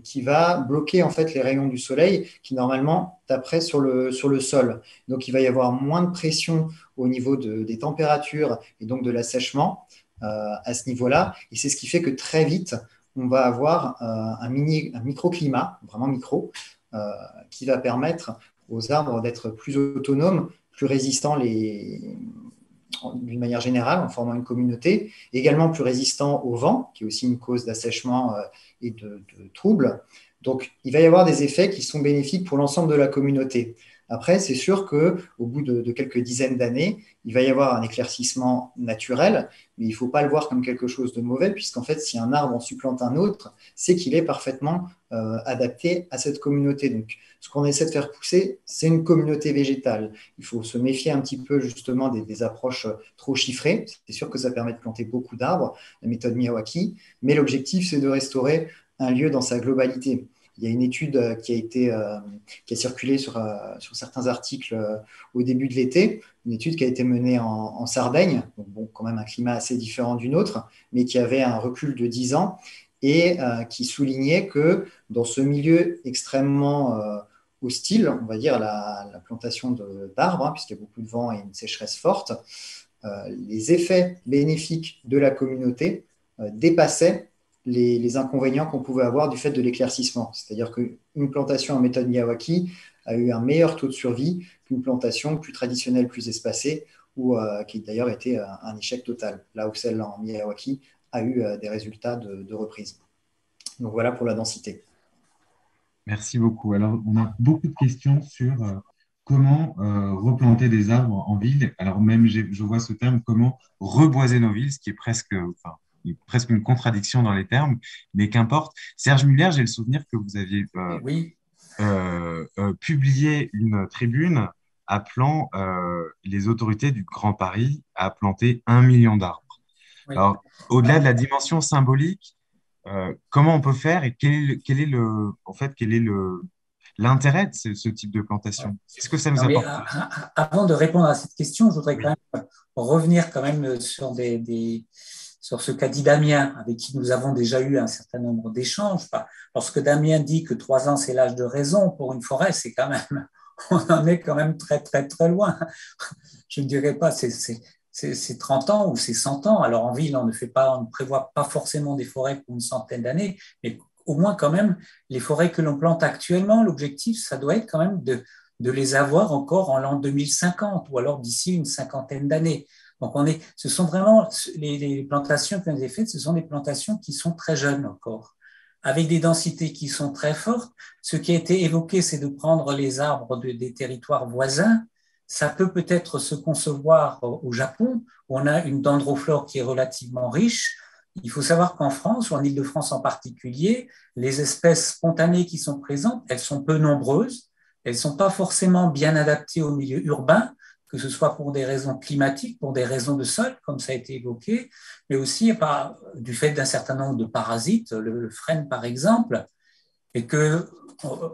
qui va bloquer en fait les rayons du soleil qui normalement taperaient sur le sol. Donc il va y avoir moins de pression au niveau des températures et donc de l'assèchement à ce niveau-là. Et c'est ce qui fait que très vite, on va avoir un microclimat, vraiment micro, euh, qui va permettre aux arbres d'être plus autonomes, plus résistants d'une manière générale en formant une communauté, également plus résistants au vent, qui est aussi une cause d'assèchement et de troubles. Donc, il va y avoir des effets qui sont bénéfiques pour l'ensemble de la communauté. Après, c'est sûr qu'au bout de quelques dizaines d'années, il va y avoir un éclaircissement naturel, mais il ne faut pas le voir comme quelque chose de mauvais, puisqu'en fait, si un arbre en supplante un autre, c'est qu'il est parfaitement adapté à cette communauté. Donc, ce qu'on essaie de faire pousser, c'est une communauté végétale. Il faut se méfier un petit peu justement des approches trop chiffrées. C'est sûr que ça permet de planter beaucoup d'arbres, la méthode Miyawaki, mais l'objectif, c'est de restaurer un lieu dans sa globalité. Il y a une étude qui a circulé sur certains articles au début de l'été, une étude qui a été menée en Sardaigne, donc bon, quand même un climat assez différent d'une autre, mais qui avait un recul de 10 ans et qui soulignait que dans ce milieu extrêmement hostile, on va dire la plantation d'arbres, hein, puisqu'il y a beaucoup de vent et une sécheresse forte, les effets bénéfiques de la communauté dépassaient les inconvénients qu'on pouvait avoir du fait de l'éclaircissement. C'est-à-dire qu'une plantation en méthode Miyawaki a eu un meilleur taux de survie qu'une plantation plus traditionnelle, plus espacée, ou qui d'ailleurs était un échec total, là où celle en Miyawaki a eu des résultats de reprise. Donc voilà pour la densité. Merci beaucoup. Alors, on a beaucoup de questions sur comment replanter des arbres en ville. Alors, même, je vois ce terme, comment reboiser nos villes, ce qui est presque une contradiction dans les termes, mais qu'importe. Serge Muller, j'ai le souvenir que vous aviez Oui, publié une tribune appelant les autorités du Grand Paris à planter 1 million d'arbres. oui. Alors, au-delà de la dimension symbolique, comment on peut faire et quel est l'intérêt de ce type de plantation? Qu'est-ce que ça nous Non, mais apporte? avant de répondre à cette question, je voudrais quand même revenir quand même sur sur ce qu'a dit Damien, avec qui nous avons déjà eu un certain nombre d'échanges. Lorsque Damien dit que 3 ans, c'est l'âge de raison pour une forêt, c'est quand même, on en est quand même très, très, très loin. Je ne dirais pas c'est 30 ans ou c'est 100 ans. Alors en ville, on ne prévoit pas forcément des forêts pour une centaine d'années, mais au moins quand même, les forêts que l'on plante actuellement, l'objectif, ça doit être quand même de les avoir encore en l'an 2050 ou alors d'ici une cinquantaine d'années. Donc, ce sont vraiment les plantations qui ont été faites, ce sont des plantations qui sont très jeunes encore, avec des densités qui sont très fortes. Ce qui a été évoqué, c'est de prendre les arbres des territoires voisins. Ça peut-être se concevoir au Japon, où on a une dendroflore qui est relativement riche. Il faut savoir qu'en France, ou en Île-de-France en particulier, les espèces spontanées qui sont présentes, elles sont peu nombreuses. Elles ne sont pas forcément bien adaptées au milieu urbain, que ce soit pour des raisons climatiques, pour des raisons de sol, comme ça a été évoqué, mais aussi du fait d'un certain nombre de parasites, le frêne par exemple, et que,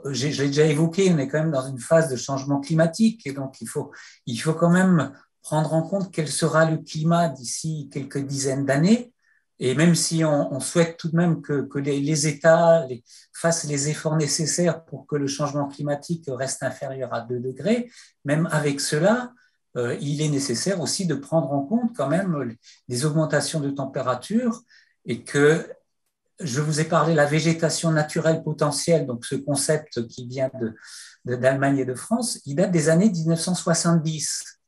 je l'ai déjà évoqué, on est quand même dans une phase de changement climatique, et donc il faut quand même prendre en compte quel sera le climat d'ici quelques dizaines d'années. Et même si on souhaite tout de même que les États fassent les efforts nécessaires pour que le changement climatique reste inférieur à 2 degrés, même avec cela, il est nécessaire aussi de prendre en compte quand même des augmentations de température et que je vous ai parlé de la végétation naturelle potentielle, donc ce concept qui vient d'Allemagne et de France, il date des années 1970.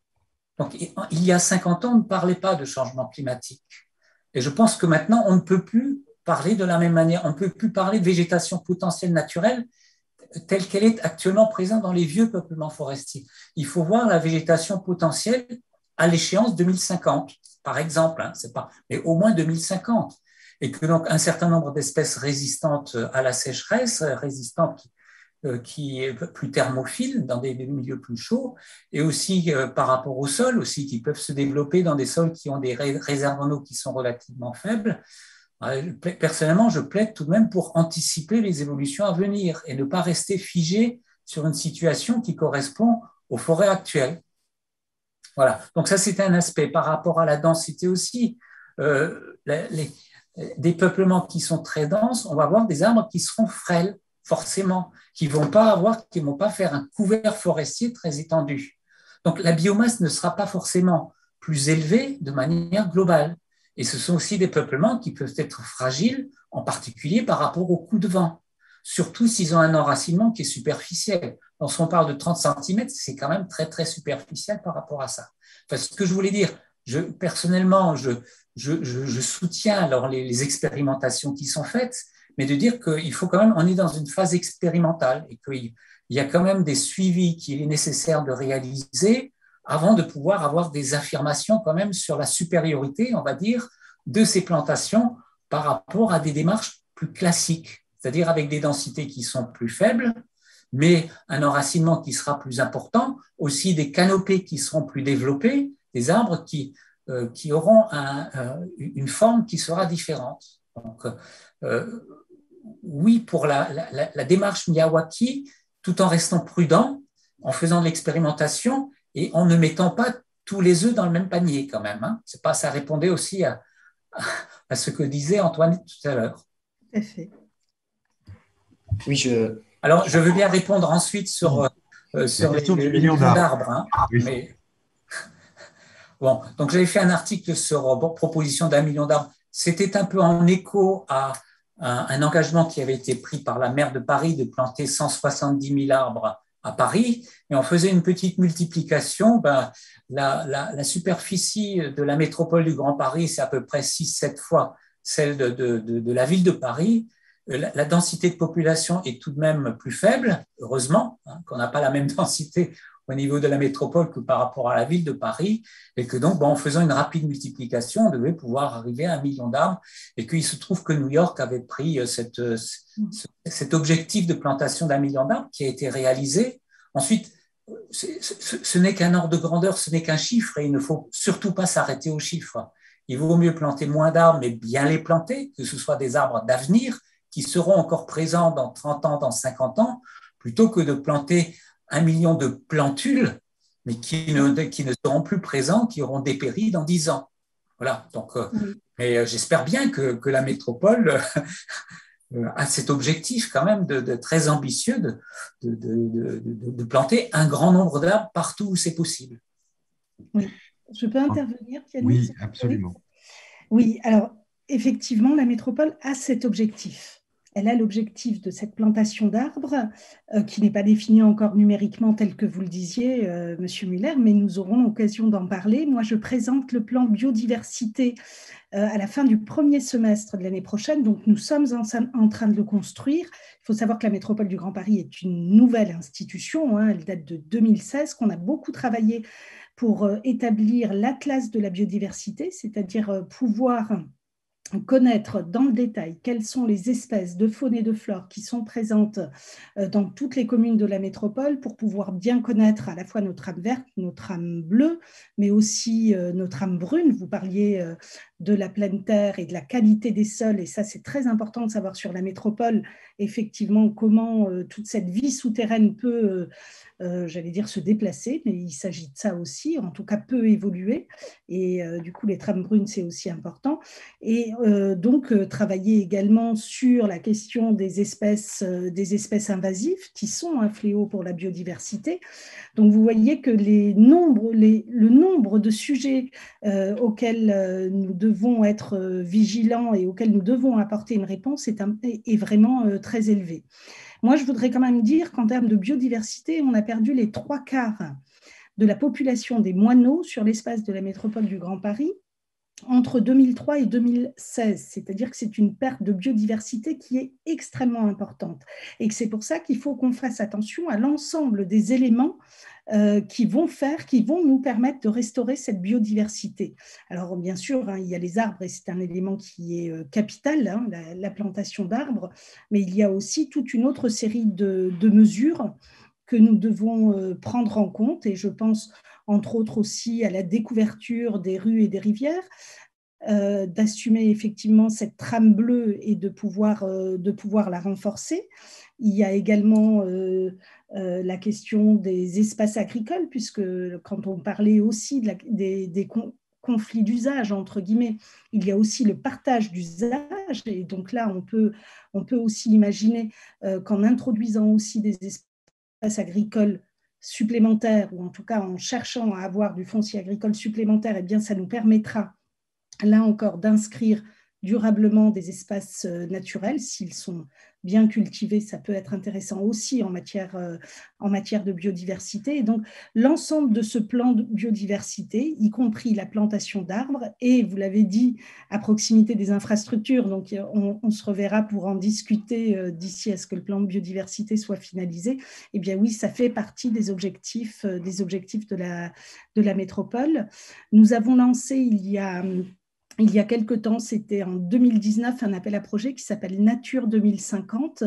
Donc il y a 50 ans, on ne parlait pas de changement climatique. Et je pense que maintenant, on ne peut plus parler de la même manière. On ne peut plus parler de végétation potentielle naturelle telle qu'elle est actuellement présente dans les vieux peuplements forestiers. Il faut voir la végétation potentielle à l'échéance 2050, par exemple, c'est pas, mais au moins 2050. Et que donc un certain nombre d'espèces résistantes à la sécheresse, résistantes qui est plus thermophile dans des milieux plus chauds, et aussi par rapport au sol, aussi, qui peuvent se développer dans des sols qui ont des réserves en eau qui sont relativement faibles. Personnellement, je plaide tout de même pour anticiper les évolutions à venir et ne pas rester figé sur une situation qui correspond aux forêts actuelles. Voilà. Donc ça, c'est un aspect. Par rapport à la densité aussi, des peuplements qui sont très denses, on va avoir des arbres qui seront frêles, forcément, qui ne vont pas faire un couvert forestier très étendu. Donc la biomasse ne sera pas forcément plus élevée de manière globale. Et ce sont aussi des peuplements qui peuvent être fragiles, en particulier par rapport aux coups de vent, surtout s'ils ont un enracinement qui est superficiel. Lorsqu'on parle de 30 cm, c'est quand même très, très superficiel par rapport à ça. Enfin, ce que je voulais dire, personnellement, je soutiens alors les expérimentations qui sont faites, mais de dire qu'il faut quand même, on est dans une phase expérimentale et qu'il y a quand même des suivis qu'il est nécessaire de réaliser avant de pouvoir avoir des affirmations quand même sur la supériorité, on va dire, de ces plantations par rapport à des démarches plus classiques, c'est-à-dire avec des densités qui sont plus faibles, mais un enracinement qui sera plus important, aussi des canopées qui seront plus développées, des arbres qui auront une forme qui sera différente. Donc, oui, pour la démarche Miyawaki, tout en restant prudent, en faisant de l'expérimentation et en ne mettant pas tous les œufs dans le même panier quand même. Hein. C'est pas, ça répondait aussi à ce que disait Antoine tout à l'heure. Tout à fait. Oui, Alors, je veux bien répondre ensuite sur les millions d'arbres. Hein, oui. Mais... Bon, donc j'avais fait un article sur proposition d'1 million d'arbres. C'était un peu en écho à un engagement qui avait été pris par la maire de Paris de planter 170 000 arbres à Paris, et on faisait une petite multiplication. La superficie de la métropole du Grand Paris, c'est à peu près 6-7 fois celle de la ville de Paris. la densité de population est tout de même plus faible, heureusement, hein, qu'on n'a pas la même densité au niveau de la métropole que par rapport à la ville de Paris, et que donc, en faisant une rapide multiplication, on devait pouvoir arriver à 1 million d'arbres, et qu'il se trouve que New York avait pris cet objectif de plantation d'1 million d'arbres qui a été réalisé. Ensuite, ce n'est qu'un ordre de grandeur, ce n'est qu'un chiffre, et il ne faut surtout pas s'arrêter aux chiffres. Il vaut mieux planter moins d'arbres, mais bien les planter, que ce soit des arbres d'avenir qui seront encore présents dans 30 ans, dans 50 ans, plutôt que de planter 1 million de plantules, mais qui ne seront plus présents, qui auront dépéri dans 10 ans. Voilà. Donc, mais j'espère bien que la métropole a cet objectif quand même de très ambitieux de planter un grand nombre d'arbres partout où c'est possible. Oui. Je peux intervenir, Yannick? Oui, absolument. Oui, alors effectivement, la métropole a cet objectif. Elle a l'objectif de cette plantation d'arbres qui n'est pas définie encore numériquement tel que vous le disiez, Monsieur Muller, mais nous aurons l'occasion d'en parler. Moi, je présente le plan biodiversité à la fin du premier semestre de l'année prochaine, donc nous sommes en train de le construire. Il faut savoir que la métropole du Grand Paris est une nouvelle institution, hein, elle date de 2016, qu'on a beaucoup travaillé pour établir l'atlas de la biodiversité, c'est-à-dire pouvoir connaître dans le détail quelles sont les espèces de faune et de flore qui sont présentes dans toutes les communes de la métropole pour pouvoir bien connaître à la fois notre âme verte, notre âme bleue, mais aussi notre âme brune. Vous parliez de la pleine terre et de la qualité des sols, et ça c'est très important de savoir sur la métropole effectivement comment toute cette vie souterraine peut j'allais dire se déplacer, mais il s'agit de ça aussi, en tout cas peut évoluer, et du coup les trames brunes c'est aussi important, et donc travailler également sur la question des espèces invasives qui sont un fléau pour la biodiversité. Donc vous voyez que le nombre de sujets auxquels nous devons être vigilants et auxquels nous devons apporter une réponse est vraiment très élevé. Moi, je voudrais quand même dire qu'en termes de biodiversité, on a perdu les 3/4 de la population des moineaux sur l'espace de la métropole du Grand Paris entre 2003 et 2016, c'est-à-dire que c'est une perte de biodiversité qui est extrêmement importante et que c'est pour ça qu'il faut qu'on fasse attention à l'ensemble des éléments qui vont nous permettre de restaurer cette biodiversité. Alors bien sûr, hein, il y a les arbres et c'est un élément qui est capital, hein, la plantation d'arbres, mais il y a aussi toute une autre série de mesures que nous devons prendre en compte, et je pense entre autres aussi à la découverture des rues et des rivières, d'assumer effectivement cette trame bleue et de pouvoir la renforcer. Il y a également la question des espaces agricoles, puisque quand on parlait aussi des conflits d'usage, entre guillemets, il y a aussi le partage d'usage, et donc là, on peut aussi imaginer qu'en introduisant aussi des espaces agricoles supplémentaires, ou en tout cas en cherchant à avoir du foncier agricole supplémentaire, eh bien, ça nous permettra, là encore, d'inscrire durablement des espaces naturels. S'ils sont bien cultivés, ça peut être intéressant aussi en matière de biodiversité. Et donc, l'ensemble de ce plan de biodiversité, y compris la plantation d'arbres, et vous l'avez dit, à proximité des infrastructures, donc on se reverra pour en discuter d'ici à ce que le plan de biodiversité soit finalisé. Eh bien oui, ça fait partie des objectifs de la métropole. Nous avons lancé il y a quelque temps, c'était en 2019, un appel à projet qui s'appelle Nature 2050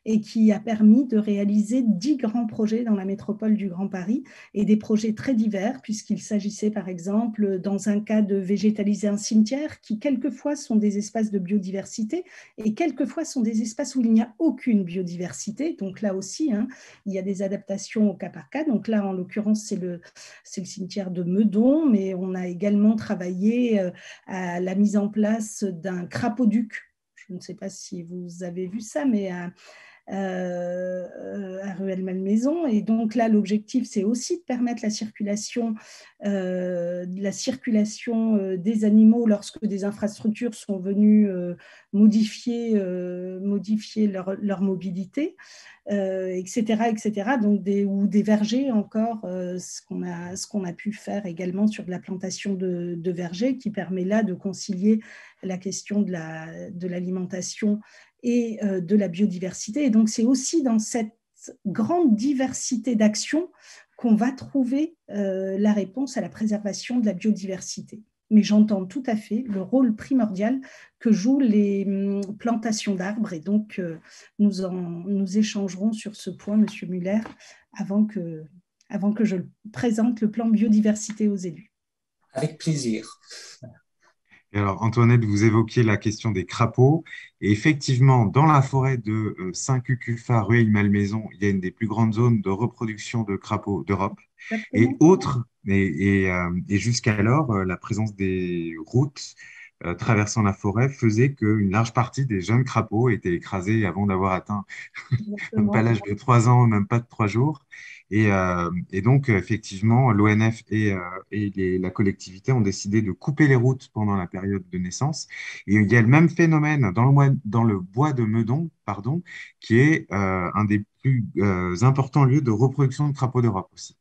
et qui a permis de réaliser 10 grands projets dans la métropole du Grand Paris, et des projets très divers, puisqu'il s'agissait par exemple, dans un cas, de végétaliser un cimetière qui quelquefois sont des espaces de biodiversité et quelquefois sont des espaces où il n'y a aucune biodiversité. Donc là aussi, hein, il y a des adaptations au cas par cas. Donc là, en l'occurrence, c'est le cimetière de Meudon, mais on a également travaillé à la mise en place d'un crapauduc. Je ne sais pas si vous avez vu ça, mais à Rueil-Malmaison. Et donc là, l'objectif, c'est aussi de permettre la circulation des animaux lorsque des infrastructures sont venues modifier leur mobilité, etc., etc. Donc ou des vergers encore, ce qu'on a pu faire également sur de la plantation de vergers, qui permet là de concilier la question de l'alimentation et de la biodiversité. Et donc, c'est aussi dans cette grande diversité d'actions qu'on va trouver la réponse à la préservation de la biodiversité. Mais j'entends tout à fait le rôle primordial que jouent les plantations d'arbres. Et donc, nous échangerons sur ce point, Monsieur Muller, avant que je présente le plan biodiversité aux élus. Avec plaisir. Et alors, Antoinette, vous évoquiez la question des crapauds. Et effectivement, dans la forêt de Saint-Cucufa, Rueil-Malmaison, il y a une des plus grandes zones de reproduction de crapauds d'Europe. Et Exactement. et jusqu'alors, la présence des routes traversant la forêt faisait qu'une large partie des jeunes crapauds étaient écrasés avant d'avoir atteint même pas Exactement. l'âge de 3 ans, même pas de 3 jours. Et donc, effectivement, l'ONF et la collectivité ont décidé de couper les routes pendant la période de naissance. Et il y a le même phénomène dans le bois de Meudon, pardon, qui est un des plus importants lieux de reproduction de crapauds d'Europe aussi.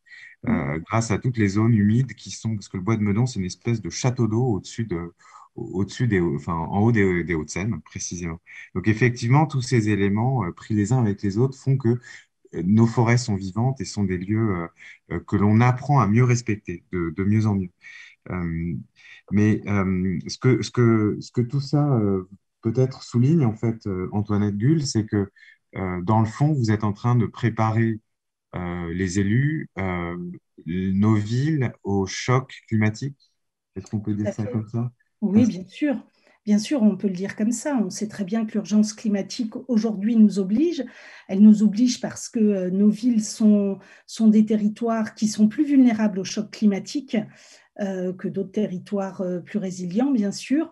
Grâce à toutes les zones humides qui sont, parce que le bois de Meudon, c'est une espèce de château d'eau enfin, en haut des Hauts-de-Seine, précisément. Donc, effectivement, tous ces éléments pris les uns avec les autres font que nos forêts sont vivantes et sont des lieux que l'on apprend à mieux respecter, de mieux en mieux. Euh, mais ce que tout ça peut-être souligne, en fait, Antoinette Gull, c'est que dans le fond, vous êtes en train de préparer les élus, nos villes au choc climatique. Est-ce qu'on peut Tout dire à ça fait. comme ça? Oui, bien sûr. Bien sûr, on peut le dire comme ça. On sait très bien que l'urgence climatique aujourd'hui nous oblige. Elle nous oblige parce que nos villes sont des territoires qui sont plus vulnérables au choc climatique que d'autres territoires plus résilients, bien sûr,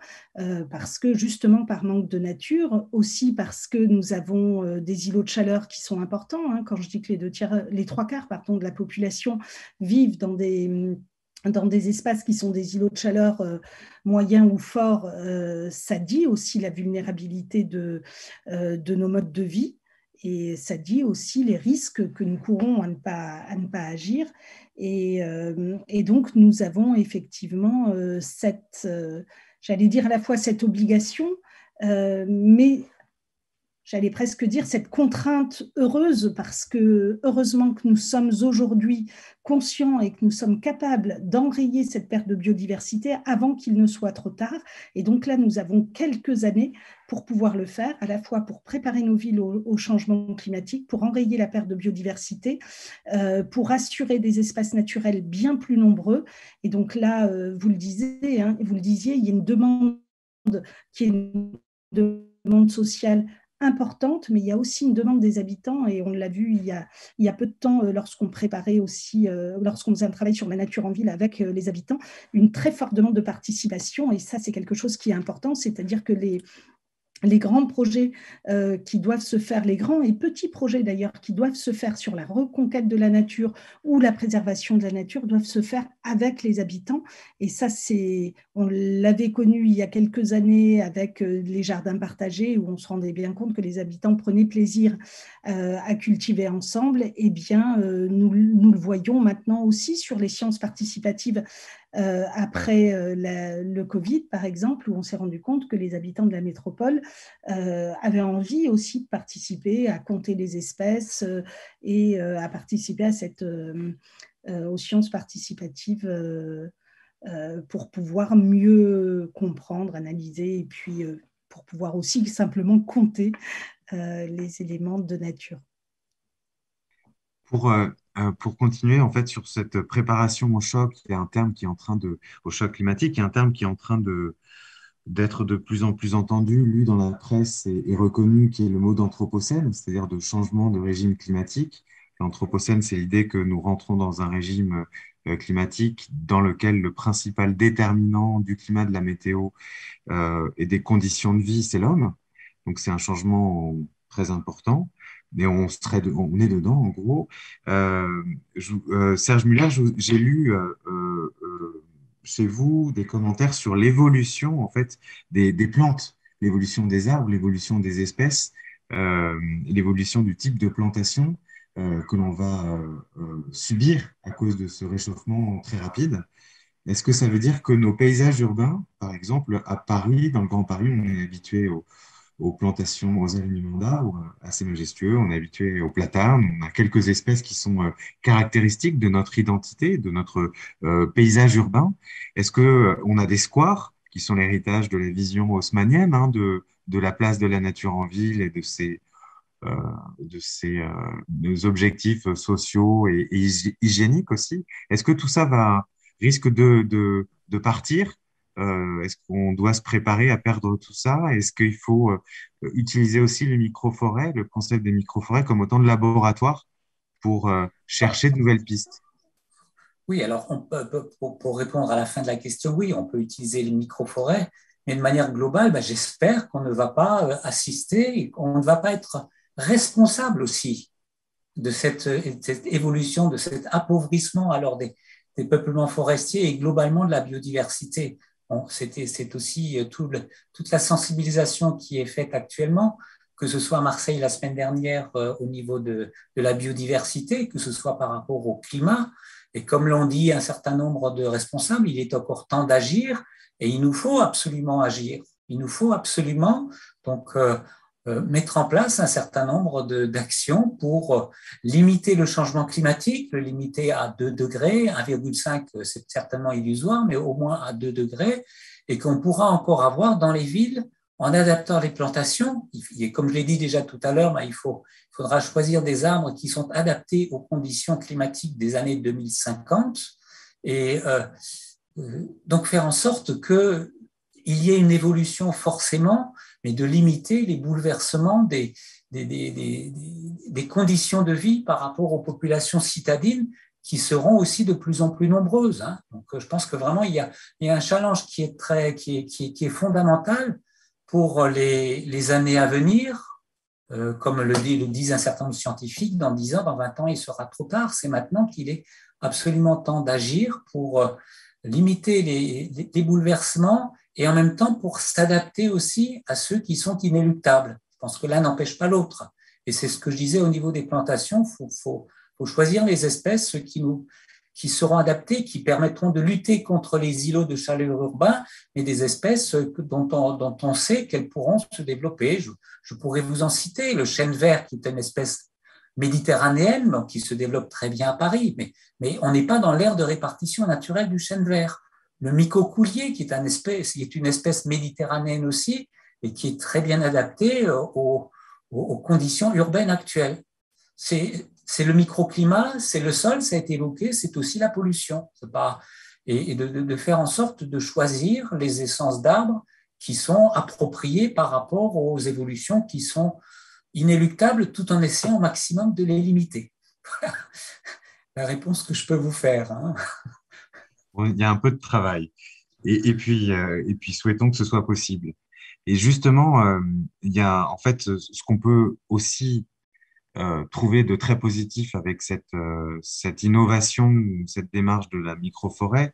parce que justement par manque de nature, aussi parce que nous avons des îlots de chaleur qui sont importants. Hein. Quand je dis que les 3/4 pardon, de la population vivent dans des espaces qui sont des îlots de chaleur moyens ou forts, ça dit aussi la vulnérabilité de nos modes de vie. Et ça dit aussi les risques que nous courons à ne pas agir. Et donc, nous avons effectivement j'allais dire à la fois cette obligation, mais j'allais presque dire cette contrainte heureuse, parce que heureusement que nous sommes aujourd'hui conscients et que nous sommes capables d'enrayer cette perte de biodiversité avant qu'il ne soit trop tard. Et donc là, nous avons quelques années pour pouvoir le faire, à la fois pour préparer nos villes au changement climatique, pour enrayer la perte de biodiversité, pour assurer des espaces naturels bien plus nombreux. Et donc là, vous le disiez, il y a une demande qui est une demande sociale importante, mais il y a aussi une demande des habitants, et on l'a vu il y a peu de temps lorsqu'on préparait aussi, lorsqu'on faisait un travail sur la nature en ville avec les habitants, une très forte demande de participation, et ça c'est quelque chose qui est important, c'est-à-dire que les grands projets qui doivent se faire, les grands et petits projets d'ailleurs qui doivent se faire sur la reconquête de la nature ou la préservation de la nature doivent se faire avec les habitants. Et ça, on l'avait connu il y a quelques années avec les jardins partagés, où on se rendait bien compte que les habitants prenaient plaisir à cultiver ensemble. Et bien, nous le voyons maintenant aussi sur les sciences participatives après le Covid, par exemple, où on s'est rendu compte que les habitants de la métropole avaient envie aussi de participer à compter les espèces et à participer aux sciences participatives pour pouvoir mieux comprendre, analyser et puis pour pouvoir aussi simplement compter les éléments de nature. Pour continuer en fait sur cette préparation au choc, il y a un terme qui est en train au choc climatique, il y a un terme qui est en train d'être de plus en plus entendu, lu dans la presse et reconnu, qui est le mot d'anthropocène, c'est-à-dire de changement de régime climatique. L'anthropocène, c'est l'idée que nous rentrons dans un régime climatique dans lequel le principal déterminant du climat, de la météo et des conditions de vie, c'est l'homme. Donc c'est un changement très important, mais on est dedans en gros. Serge Muller, j'ai lu chez vous des commentaires sur l'évolution en fait des plantes, l'évolution des arbres, l'évolution des espèces, l'évolution du type de plantation que l'on va subir à cause de ce réchauffement très rapide. Est-ce que ça veut dire que nos paysages urbains, par exemple, à Paris, dans le Grand Paris, on est habitué aux plantations, aux alignements assez majestueux. On est habitué aux platanes. On a quelques espèces qui sont caractéristiques de notre identité, de notre paysage urbain. Est-ce que on a des squares qui sont l'héritage de la vision haussmannienne, hein, de la place de la nature en ville et euh, de ces nos objectifs sociaux et hygiéniques aussi. Est-ce que tout ça risque de partir? Est-ce qu'on doit se préparer à perdre tout ça? Est-ce qu'il faut utiliser aussi les microforêts, le concept des microforêts comme autant de laboratoires pour chercher de nouvelles pistes? Oui, alors pour répondre à la fin de la question, oui, on peut utiliser les microforêts, mais de manière globale, ben, j'espère qu'on ne va pas assister, qu'on ne va pas être responsable aussi de cette évolution, de cet appauvrissement alors des peuplements forestiers et globalement de la biodiversité. Bon, c'est aussi toute la sensibilisation qui est faite actuellement, que ce soit à Marseille la semaine dernière au niveau de la biodiversité, que ce soit par rapport au climat. Et comme l'ont dit un certain nombre de responsables, il est encore temps d'agir et il nous faut absolument agir. Il nous faut absolument donc mettre en place un certain nombre d'actions pour limiter le changement climatique, le limiter à 2 degrés, 1,5 c'est certainement illusoire, mais au moins à 2 degrés, et qu'on pourra encore avoir dans les villes en adaptant les plantations. Et comme je l'ai dit déjà tout à l'heure, il faudra choisir des arbres qui sont adaptés aux conditions climatiques des années 2050 et donc faire en sorte qu'il y ait une évolution forcément, mais de limiter les bouleversements des conditions de vie par rapport aux populations citadines qui seront aussi de plus en plus nombreuses. Hein. Donc, je pense que vraiment, il y a un challenge qui est fondamental pour les années à venir. Comme le disent un certain nombre de scientifiques, dans 10 ans, dans 20 ans, il sera trop tard. C'est maintenant qu'il est absolument temps d'agir pour limiter les bouleversements et en même temps pour s'adapter aussi à ceux qui sont inéluctables. Je pense que l'un n'empêche pas l'autre. Et c'est ce que je disais au niveau des plantations, faut choisir les espèces qui seront adaptées, qui permettront de lutter contre les îlots de chaleur urbains, mais des espèces dont on sait qu'elles pourront se développer. Je pourrais vous en citer, le chêne vert, qui est une espèce méditerranéenne, qui se développe très bien à Paris, mais on n'est pas dans l'aire de répartition naturelle du chêne vert. Le micocoulier, qui est une espèce méditerranéenne aussi, et qui est très bien adaptée aux conditions urbaines actuelles. C'est le microclimat, c'est le sol, ça a été évoqué, c'est aussi la pollution. Et de faire en sorte de choisir les essences d'arbres qui sont appropriées par rapport aux évolutions qui sont inéluctables, tout en essayant au maximum de les limiter. La réponse que je peux vous faire. Hein. Il y a un peu de travail. Et puis, souhaitons que ce soit possible. Et justement, il y a en fait ce qu'on peut aussi trouver de très positif avec cette innovation, cette démarche de la microforêt.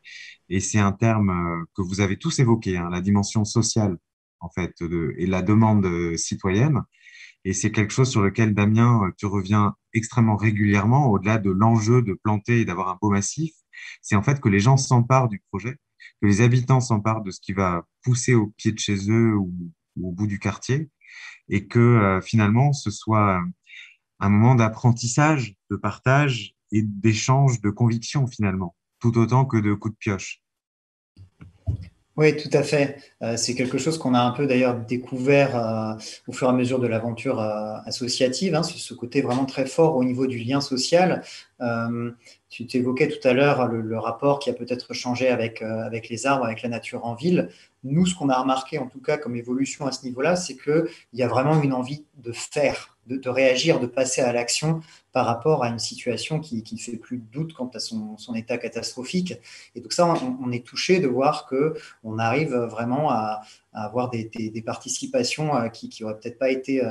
Et c'est un terme que vous avez tous évoqué, hein, la dimension sociale, en fait, et la demande citoyenne. Et c'est quelque chose sur lequel, Damien, tu reviens extrêmement régulièrement, au-delà de l'enjeu de planter et d'avoir un beau massif. C'est en fait que les gens s'emparent du projet, que les habitants s'emparent de ce qui va pousser au pied de chez eux ou au bout du quartier, et que finalement, ce soit un moment d'apprentissage, de partage et d'échange de convictions finalement, tout autant que de coups de pioche. Oui, tout à fait. C'est quelque chose qu'on a un peu d'ailleurs découvert au fur et à mesure de l'aventure associative, hein, ce côté vraiment très fort au niveau du lien social. Tu t'évoquais tout à l'heure le rapport qui a peut-être changé avec les arbres, avec la nature en ville. Nous, ce qu'on a remarqué en tout cas comme évolution à ce niveau-là, c'est qu'il y a vraiment une envie de faire, de réagir, de passer à l'action par rapport à une situation qui ne fait plus de doute quant à son état catastrophique. Et donc ça, on est touché de voir qu'on arrive vraiment à avoir des participations qui n'auraient peut-être pas été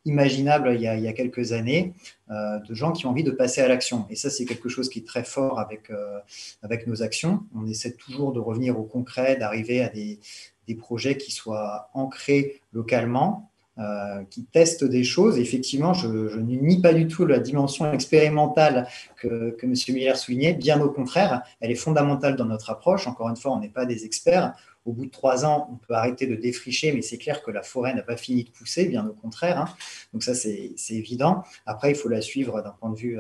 imaginables il y a quelques années, de gens qui ont envie de passer à l'action. Et ça, c'est quelque chose qui est très fort avec nos actions. On essaie toujours de revenir au concret, d'arriver à des projets qui soient ancrés localement, qui testent des choses. Effectivement, je ne nie pas du tout la dimension expérimentale que M. Miller soulignait. Bien au contraire, elle est fondamentale dans notre approche. Encore une fois, on n'est pas des experts. Au bout de 3 ans, on peut arrêter de défricher, mais c'est clair que la forêt n'a pas fini de pousser, bien au contraire. Donc ça, c'est évident. Après, il faut la suivre d'un point de vue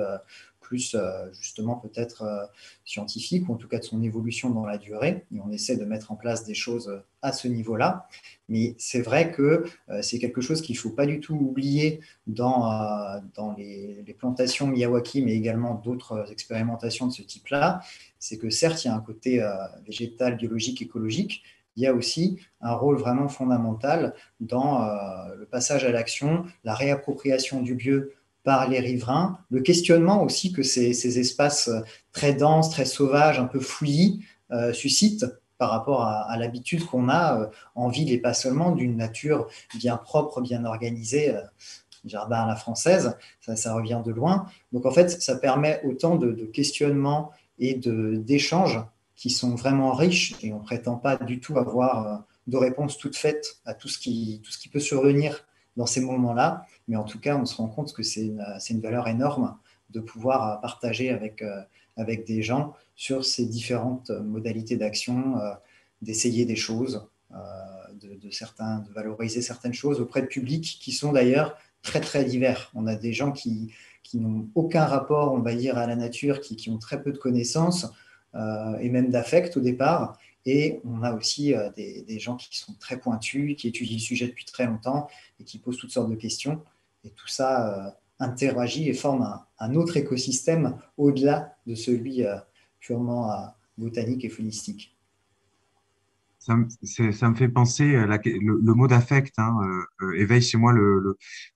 plus justement peut-être scientifique, ou en tout cas de son évolution dans la durée. Et on essaie de mettre en place des choses à ce niveau-là. Mais c'est vrai que c'est quelque chose qu'il ne faut pas du tout oublier dans les plantations Miyawaki, mais également d'autres expérimentations de ce type-là. C'est que certes, il y a un côté végétal, biologique, écologique. Il y a aussi un rôle vraiment fondamental dans le passage à l'action, la réappropriation du lieu par les riverains, le questionnement aussi que ces espaces très denses, très sauvages, un peu fouillis suscitent par rapport à l'habitude qu'on a en ville et pas seulement d'une nature bien propre, bien organisée, jardin à la française, ça revient de loin. Donc en fait, ça permet autant de questionnements et d'échanges qui sont vraiment riches et on ne prétend pas du tout avoir de réponse toute faite à tout ce qui peut survenir dans ces moments-là. Mais en tout cas, on se rend compte que c'est une valeur énorme de pouvoir partager avec des gens sur ces différentes modalités d'action, d'essayer des choses, de valoriser certaines choses auprès de publics qui sont d'ailleurs très, très divers. On a des gens qui n'ont aucun rapport, on va dire, à la nature, qui ont très peu de connaissances et même d'affect au départ. Et on a aussi des gens qui sont très pointus, qui étudient le sujet depuis très longtemps et qui posent toutes sortes de questions. Et tout ça interagit et forme un autre écosystème au-delà de celui purement botanique et faunistique. Ça me fait penser, le mot d'affect éveille chez moi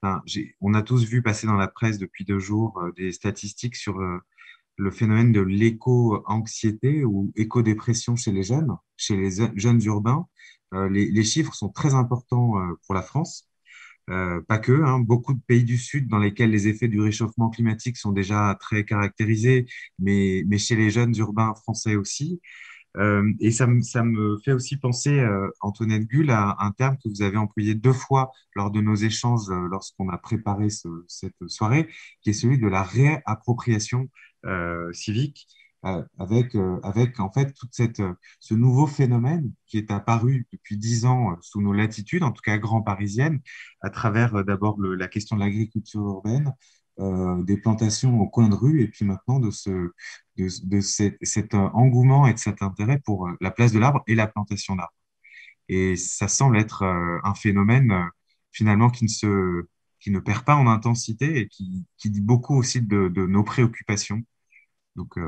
enfin, on a tous vu passer dans la presse depuis 2 jours des statistiques sur le phénomène de l'éco-anxiété ou éco-dépression chez les jeunes urbains. Les chiffres sont très importants pour la France. Pas que, hein, beaucoup de pays du Sud dans lesquels les effets du réchauffement climatique sont déjà très caractérisés, mais chez les jeunes urbains français aussi. Et ça me fait aussi penser, Antoinette Gull, à un terme que vous avez employé 2 fois lors de nos échanges lorsqu'on a préparé cette soirée, qui est celui de la réappropriation civique, avec en fait ce nouveau phénomène qui est apparu depuis 10 ans sous nos latitudes, en tout cas grand parisienne, à travers d'abord la question de l'agriculture urbaine, des plantations au coin de rue, et puis maintenant cet engouement et de cet intérêt pour la place de l'arbre et la plantation d'arbres. Et ça semble être un phénomène finalement qui ne perd pas en intensité et qui dit beaucoup aussi de nos préoccupations. Donc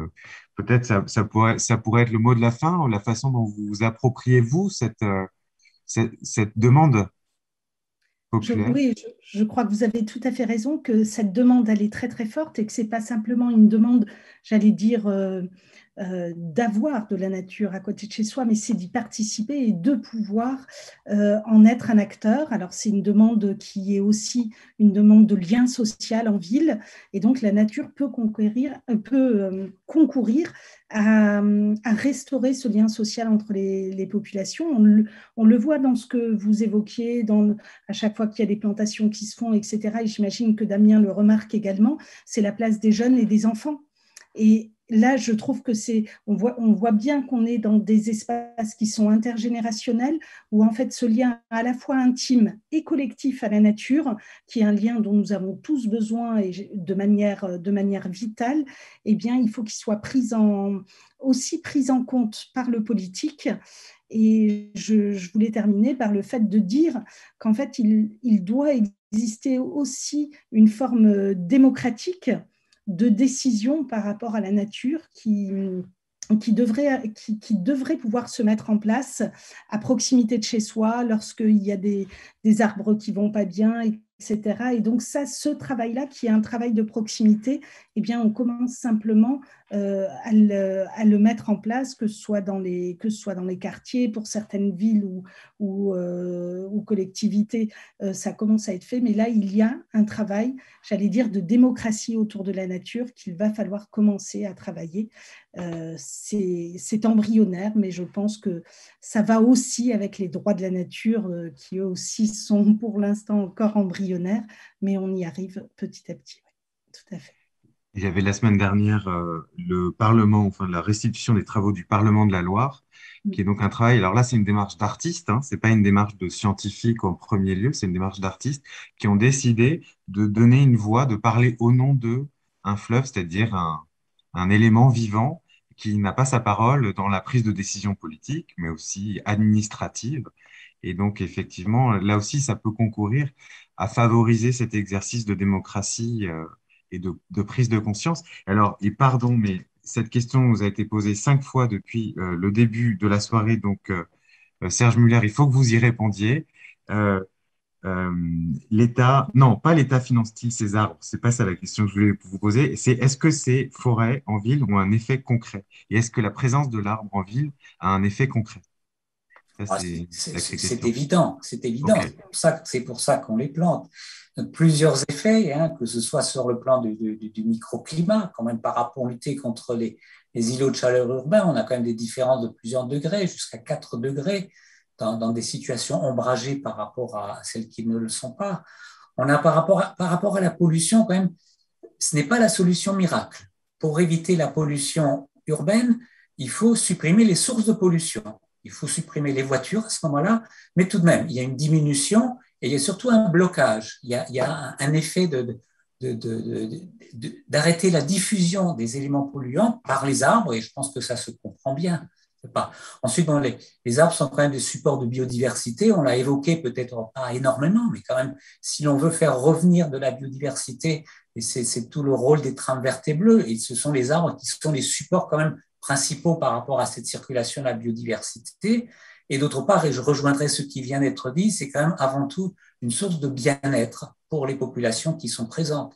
peut-être ça pourrait être le mot de la fin, la façon dont vous vous appropriez, vous, cette demande populaire. Oui, je crois que vous avez tout à fait raison, que cette demande, elle est très très forte et que ce n'est pas simplement une demande, j'allais dire, d'avoir de la nature à côté de chez soi, mais c'est d'y participer et de pouvoir en être un acteur. Alors c'est une demande qui est aussi une demande de lien social en ville, et donc la nature peut concourir à restaurer ce lien social entre les populations. On le voit dans ce que vous évoquiez, à chaque fois qu'il y a des plantations qui se font, etc. Et j'imagine que Damien le remarque également, c'est la place des jeunes et des enfants. Et là, je trouve que on voit bien qu'on est dans des espaces qui sont intergénérationnels, où en fait ce lien à la fois intime et collectif à la nature, qui est un lien dont nous avons tous besoin et de manière vitale, eh bien, il faut qu'il soit aussi pris en compte par le politique. Et je voulais terminer par le fait de dire qu'en fait, il doit exister aussi une forme démocratique de décision par rapport à la nature qui devrait pouvoir se mettre en place à proximité de chez soi lorsqu'il y a des arbres qui ne vont pas bien, etc. Et donc ce travail-là, qui est un travail de proximité, eh bien, on commence simplement à le mettre en place, que ce soit dans les quartiers, pour certaines villes ou collectivités, ça commence à être fait. Mais là, il y a un travail, j'allais dire, de démocratie autour de la nature qu'il va falloir commencer à travailler. C'est embryonnaire, mais je pense que ça va aussi avec les droits de la nature, qui eux aussi sont pour l'instant encore embryonnaires, mais on y arrive petit à petit. Oui, tout à fait. Il y avait la semaine dernière le Parlement, enfin la restitution des travaux du Parlement de la Loire, qui est donc un travail. Alors là, c'est une démarche d'artistes, hein, c'est pas une démarche de scientifiques en premier lieu, c'est une démarche d'artistes qui ont décidé de donner une voix, de parler au nom de un fleuve, c'est-à-dire un élément vivant qui n'a pas sa parole dans la prise de décision politique, mais aussi administrative. Et donc, effectivement, là aussi, ça peut concourir à favoriser cet exercice de démocratie et de prise de conscience. Alors, et pardon, mais cette question vous a été posée 5 fois depuis le début de la soirée. Donc, Serge Muller, il faut que vous y répondiez. Euh, euh, l'État, non, pas l'État finance-t-il ces arbres? C'est pas ça la question que je voulais vous poser. C'est est-ce que ces forêts en ville ont un effet concret? Et est-ce que la présence de l'arbre en ville a un effet concret? Ça, c'est la clé C'est question. évident, c'est évident. OK. C'est pour ça qu'on les plante. Plusieurs effets, hein, que ce soit sur le plan du microclimat, quand même par rapport à lutter contre les îlots de chaleur urbains, on a quand même des différences de plusieurs degrés, jusqu'à 4 degrés, dans des situations ombragées par rapport à celles qui ne le sont pas. On a par rapport à la pollution, quand même, ce n'est pas la solution miracle. Pour éviter la pollution urbaine, il faut supprimer les sources de pollution. Il faut supprimer les voitures à ce moment-là, mais tout de même, il y a une diminution et il y a surtout un blocage. Il y a un effet d'arrêter la diffusion des éléments polluants par les arbres, et je pense que ça se comprend bien. Pas. Ensuite, bon, les arbres sont quand même des supports de biodiversité. On l'a évoqué peut-être pas énormément, mais quand même, si l'on veut faire revenir de la biodiversité, et c'est tout le rôle des trames vertes et bleues, et ce sont les arbres qui sont les supports quand même principaux par rapport à cette circulation de la biodiversité. Et d'autre part, et je rejoindrai ce qui vient d'être dit, c'est quand même avant tout une source de bien-être pour les populations qui sont présentes.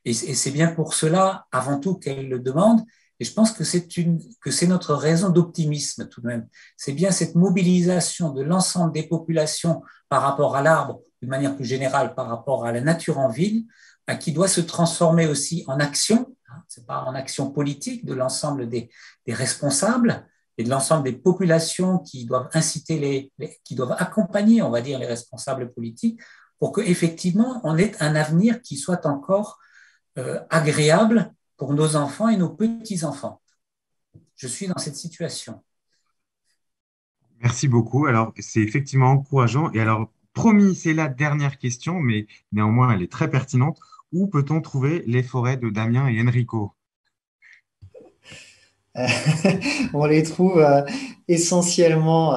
Et c'est bien pour cela, avant tout, qu'elles le demandent. Et je pense que c'est notre raison d'optimisme tout de même. C'est bien cette mobilisation de l'ensemble des populations par rapport à l'arbre, de manière plus générale par rapport à la nature en ville, qui doit se transformer aussi en action. C'est pas en action politique de l'ensemble des responsables et de l'ensemble des populations qui doivent inciter qui doivent accompagner, on va dire, les responsables politiques pour qu'effectivement on ait un avenir qui soit encore agréable pour nos enfants et nos petits-enfants. Je suis dans cette situation. Merci beaucoup. Alors, c'est effectivement encourageant. Et alors, promis, c'est la dernière question, mais néanmoins, elle est très pertinente. Où peut-on trouver les forêts de Damien et Enrico? On les trouve essentiellement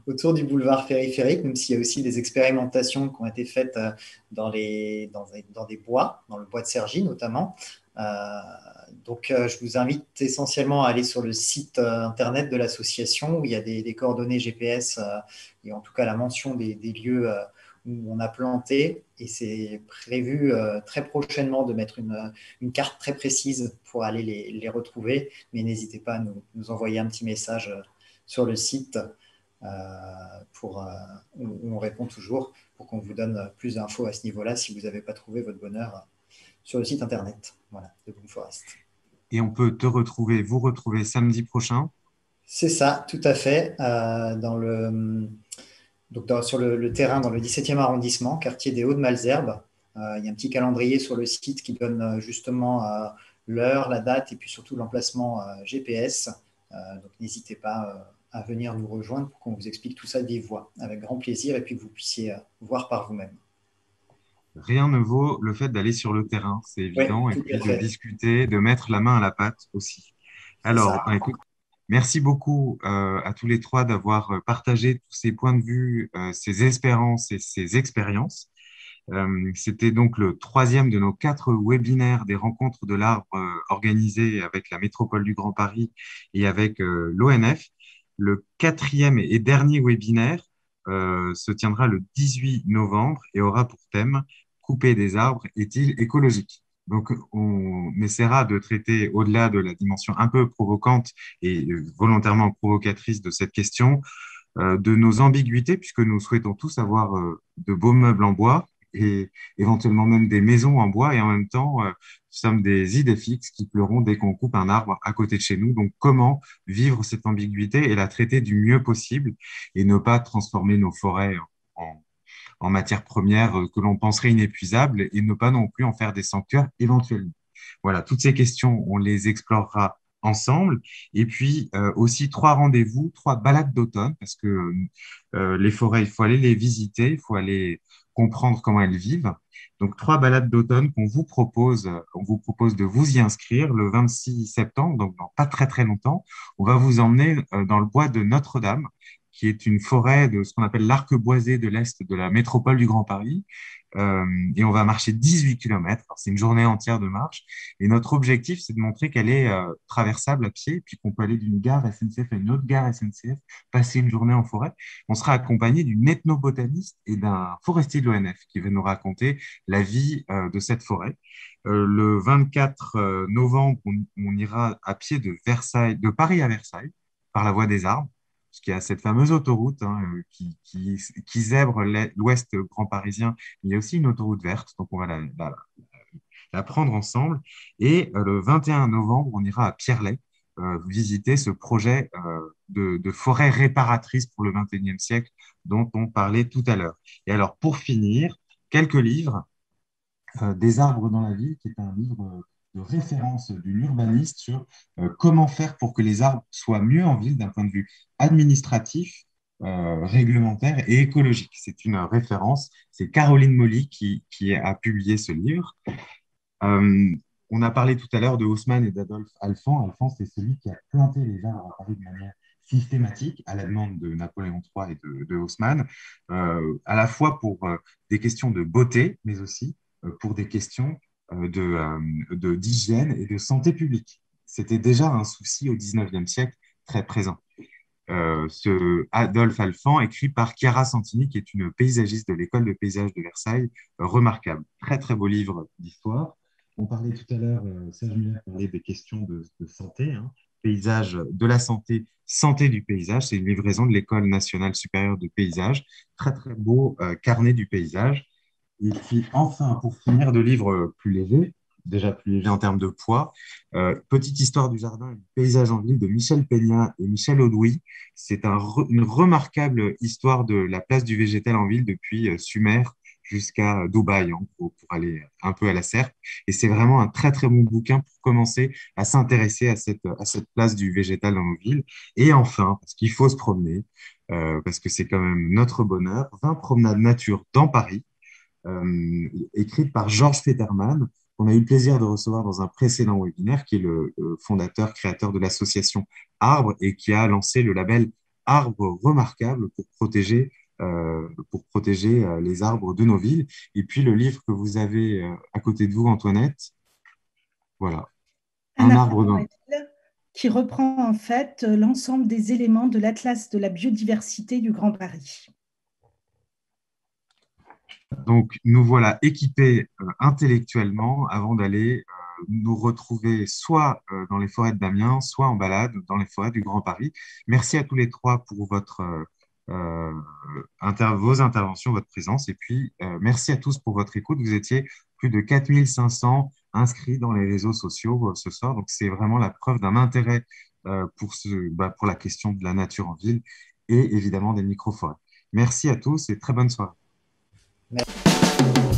autour du boulevard périphérique, même s'il y a aussi des expérimentations qui ont été faites dans des bois, dans le bois de Cergy notamment. Donc, je vous invite essentiellement à aller sur le site internet de l'association où il y a des coordonnées GPS et en tout cas la mention des lieux où on a planté. Et c'est prévu très prochainement de mettre une carte très précise pour aller les retrouver. Mais n'hésitez pas à nous envoyer un petit message sur le site où on répond toujours pour qu'on vous donne plus d'infos à ce niveau-là si vous n'avez pas trouvé votre bonheur sur le site internet de Bloom Forest. Et on peut vous retrouver samedi prochain. C'est ça, tout à fait. Sur le terrain, dans le 17e arrondissement, quartier des Hauts-de-Malesherbes. Il y a un petit calendrier sur le site qui donne justement l'heure, la date et puis surtout l'emplacement GPS. Donc n'hésitez pas à venir nous rejoindre pour qu'on vous explique tout ça de vive voix, avec grand plaisir, et puis que vous puissiez voir par vous-même. Rien ne vaut le fait d'aller sur le terrain, c'est évident, Oui, et tout puis à de fait. discuter, de mettre la main à la pâte aussi. C'est ça. Alors, écoute, merci beaucoup à tous les trois d'avoir partagé tous ces points de vue, ces espérances et ces expériences. C'était donc le troisième de nos 4 webinaires des rencontres de l'arbre organisés avec la Métropole du Grand Paris et avec l'ONF. Le 4e et dernier webinaire se tiendra le 18 novembre et aura pour thème « Couper des arbres est-il écologique ?» Donc, on essaiera de traiter, au-delà de la dimension un peu provocante et volontairement provocatrice de cette question, de nos ambiguïtés, puisque nous souhaitons tous avoir de beaux meubles en bois et éventuellement même des maisons en bois, et en même temps, nous sommes des idées fixes qui pleuront dès qu'on coupe un arbre à côté de chez nous. Donc, comment vivre cette ambiguïté et la traiter du mieux possible et ne pas transformer nos forêts en, en matière première que l'on penserait inépuisable et ne pas non plus en faire des sanctuaires éventuellement. Voilà, toutes ces questions, on les explorera ensemble. Et puis aussi 3 rendez-vous, 3 balades d'automne, parce que les forêts, il faut aller les visiter, il faut aller comprendre comment elles vivent. Donc 3 balades d'automne on vous propose de vous y inscrire le 26 septembre, donc dans pas très très longtemps. On va vous emmener dans le bois de Notre-Dame, qui est une forêt de ce qu'on appelle l'arc boisé de l'Est de la métropole du Grand Paris. Et on va marcher 18 km. C'est une journée entière de marche. Et notre objectif, c'est de montrer qu'elle est traversable à pied, puis qu'on peut aller d'une gare SNCF à une autre gare SNCF, passer une journée en forêt. On sera accompagné d'une ethnobotaniste et d'un forestier de l'ONF qui va nous raconter la vie de cette forêt. Le 24 novembre, on ira à pied de Versailles, de Paris à Versailles, par la voie des arbres, parce qu'il y a cette fameuse autoroute qui zèbre l'ouest grand parisien. Il y a aussi une autoroute verte, donc on va la prendre ensemble. Et le 21 novembre, on ira à Pierrelet visiter ce projet de forêt réparatrice pour le 21e siècle dont on parlait tout à l'heure. Et alors, pour finir, quelques livres. Des arbres dans la ville, qui est un livre de référence d'une urbaniste sur comment faire pour que les arbres soient mieux en ville d'un point de vue administratif, réglementaire et écologique. C'est une référence. C'est Caroline Molly qui a publié ce livre. Euh, on a parlé tout à l'heure de Haussmann et d'Adolphe Alphand. Alphand, c'est celui qui a planté les arbres à Paris de manière systématique, à la demande de Napoléon III et de Haussmann, à la fois pour des questions de beauté, mais aussi pour des questions d'hygiène et de santé publique. C'était déjà un souci au XIXe siècle très présent. Ce Adolphe Alphand, écrit par Chiara Santini, qui est une paysagiste de l'école de paysage de Versailles, remarquable. Très, très beau livre d'histoire. On parlait tout à l'heure, Serge Muller parlait des questions de santé, hein. Paysage de la santé, santé du paysage, c'est une livraison de l'École nationale supérieure de paysage. Très, très beau carnet du paysage. Et puis enfin, pour finir, de livres plus légers, déjà plus légers en termes de poids, Petite histoire du jardin et du paysage en ville de Michel Peña et Michel Audouy. C'est une remarquable histoire de la place du végétal en ville depuis Sumer jusqu'à Dubaï, en gros, pour aller un peu à la serpe. Et c'est vraiment un très, très bon bouquin pour commencer à s'intéresser à cette place du végétal dans nos villes. Et enfin, parce qu'il faut se promener, parce que c'est quand même notre bonheur, 20 promenades nature dans Paris, écrite par Georges Fetterman, qu'on a eu le plaisir de recevoir dans un précédent webinaire, qui est le fondateur, créateur de l'association Arbre et qui a lancé le label Arbre Remarquable pour protéger les arbres de nos villes. Et puis le livre que vous avez à côté de vous, Antoinette, voilà, Un arbre dans... qui reprend en fait l'ensemble des éléments de l'Atlas de la biodiversité du Grand Paris. Donc, nous voilà équipés intellectuellement avant d'aller nous retrouver soit dans les forêts de Damiens, soit en balade dans les forêts du Grand Paris. Merci à tous les trois pour vos interventions, votre présence. Et puis, merci à tous pour votre écoute. Vous étiez plus de 4500 inscrits dans les réseaux sociaux ce soir. Donc, c'est vraiment la preuve d'un intérêt pour la question de la nature en ville et évidemment des micro-forêts. Merci à tous et très bonne soirée. Merci.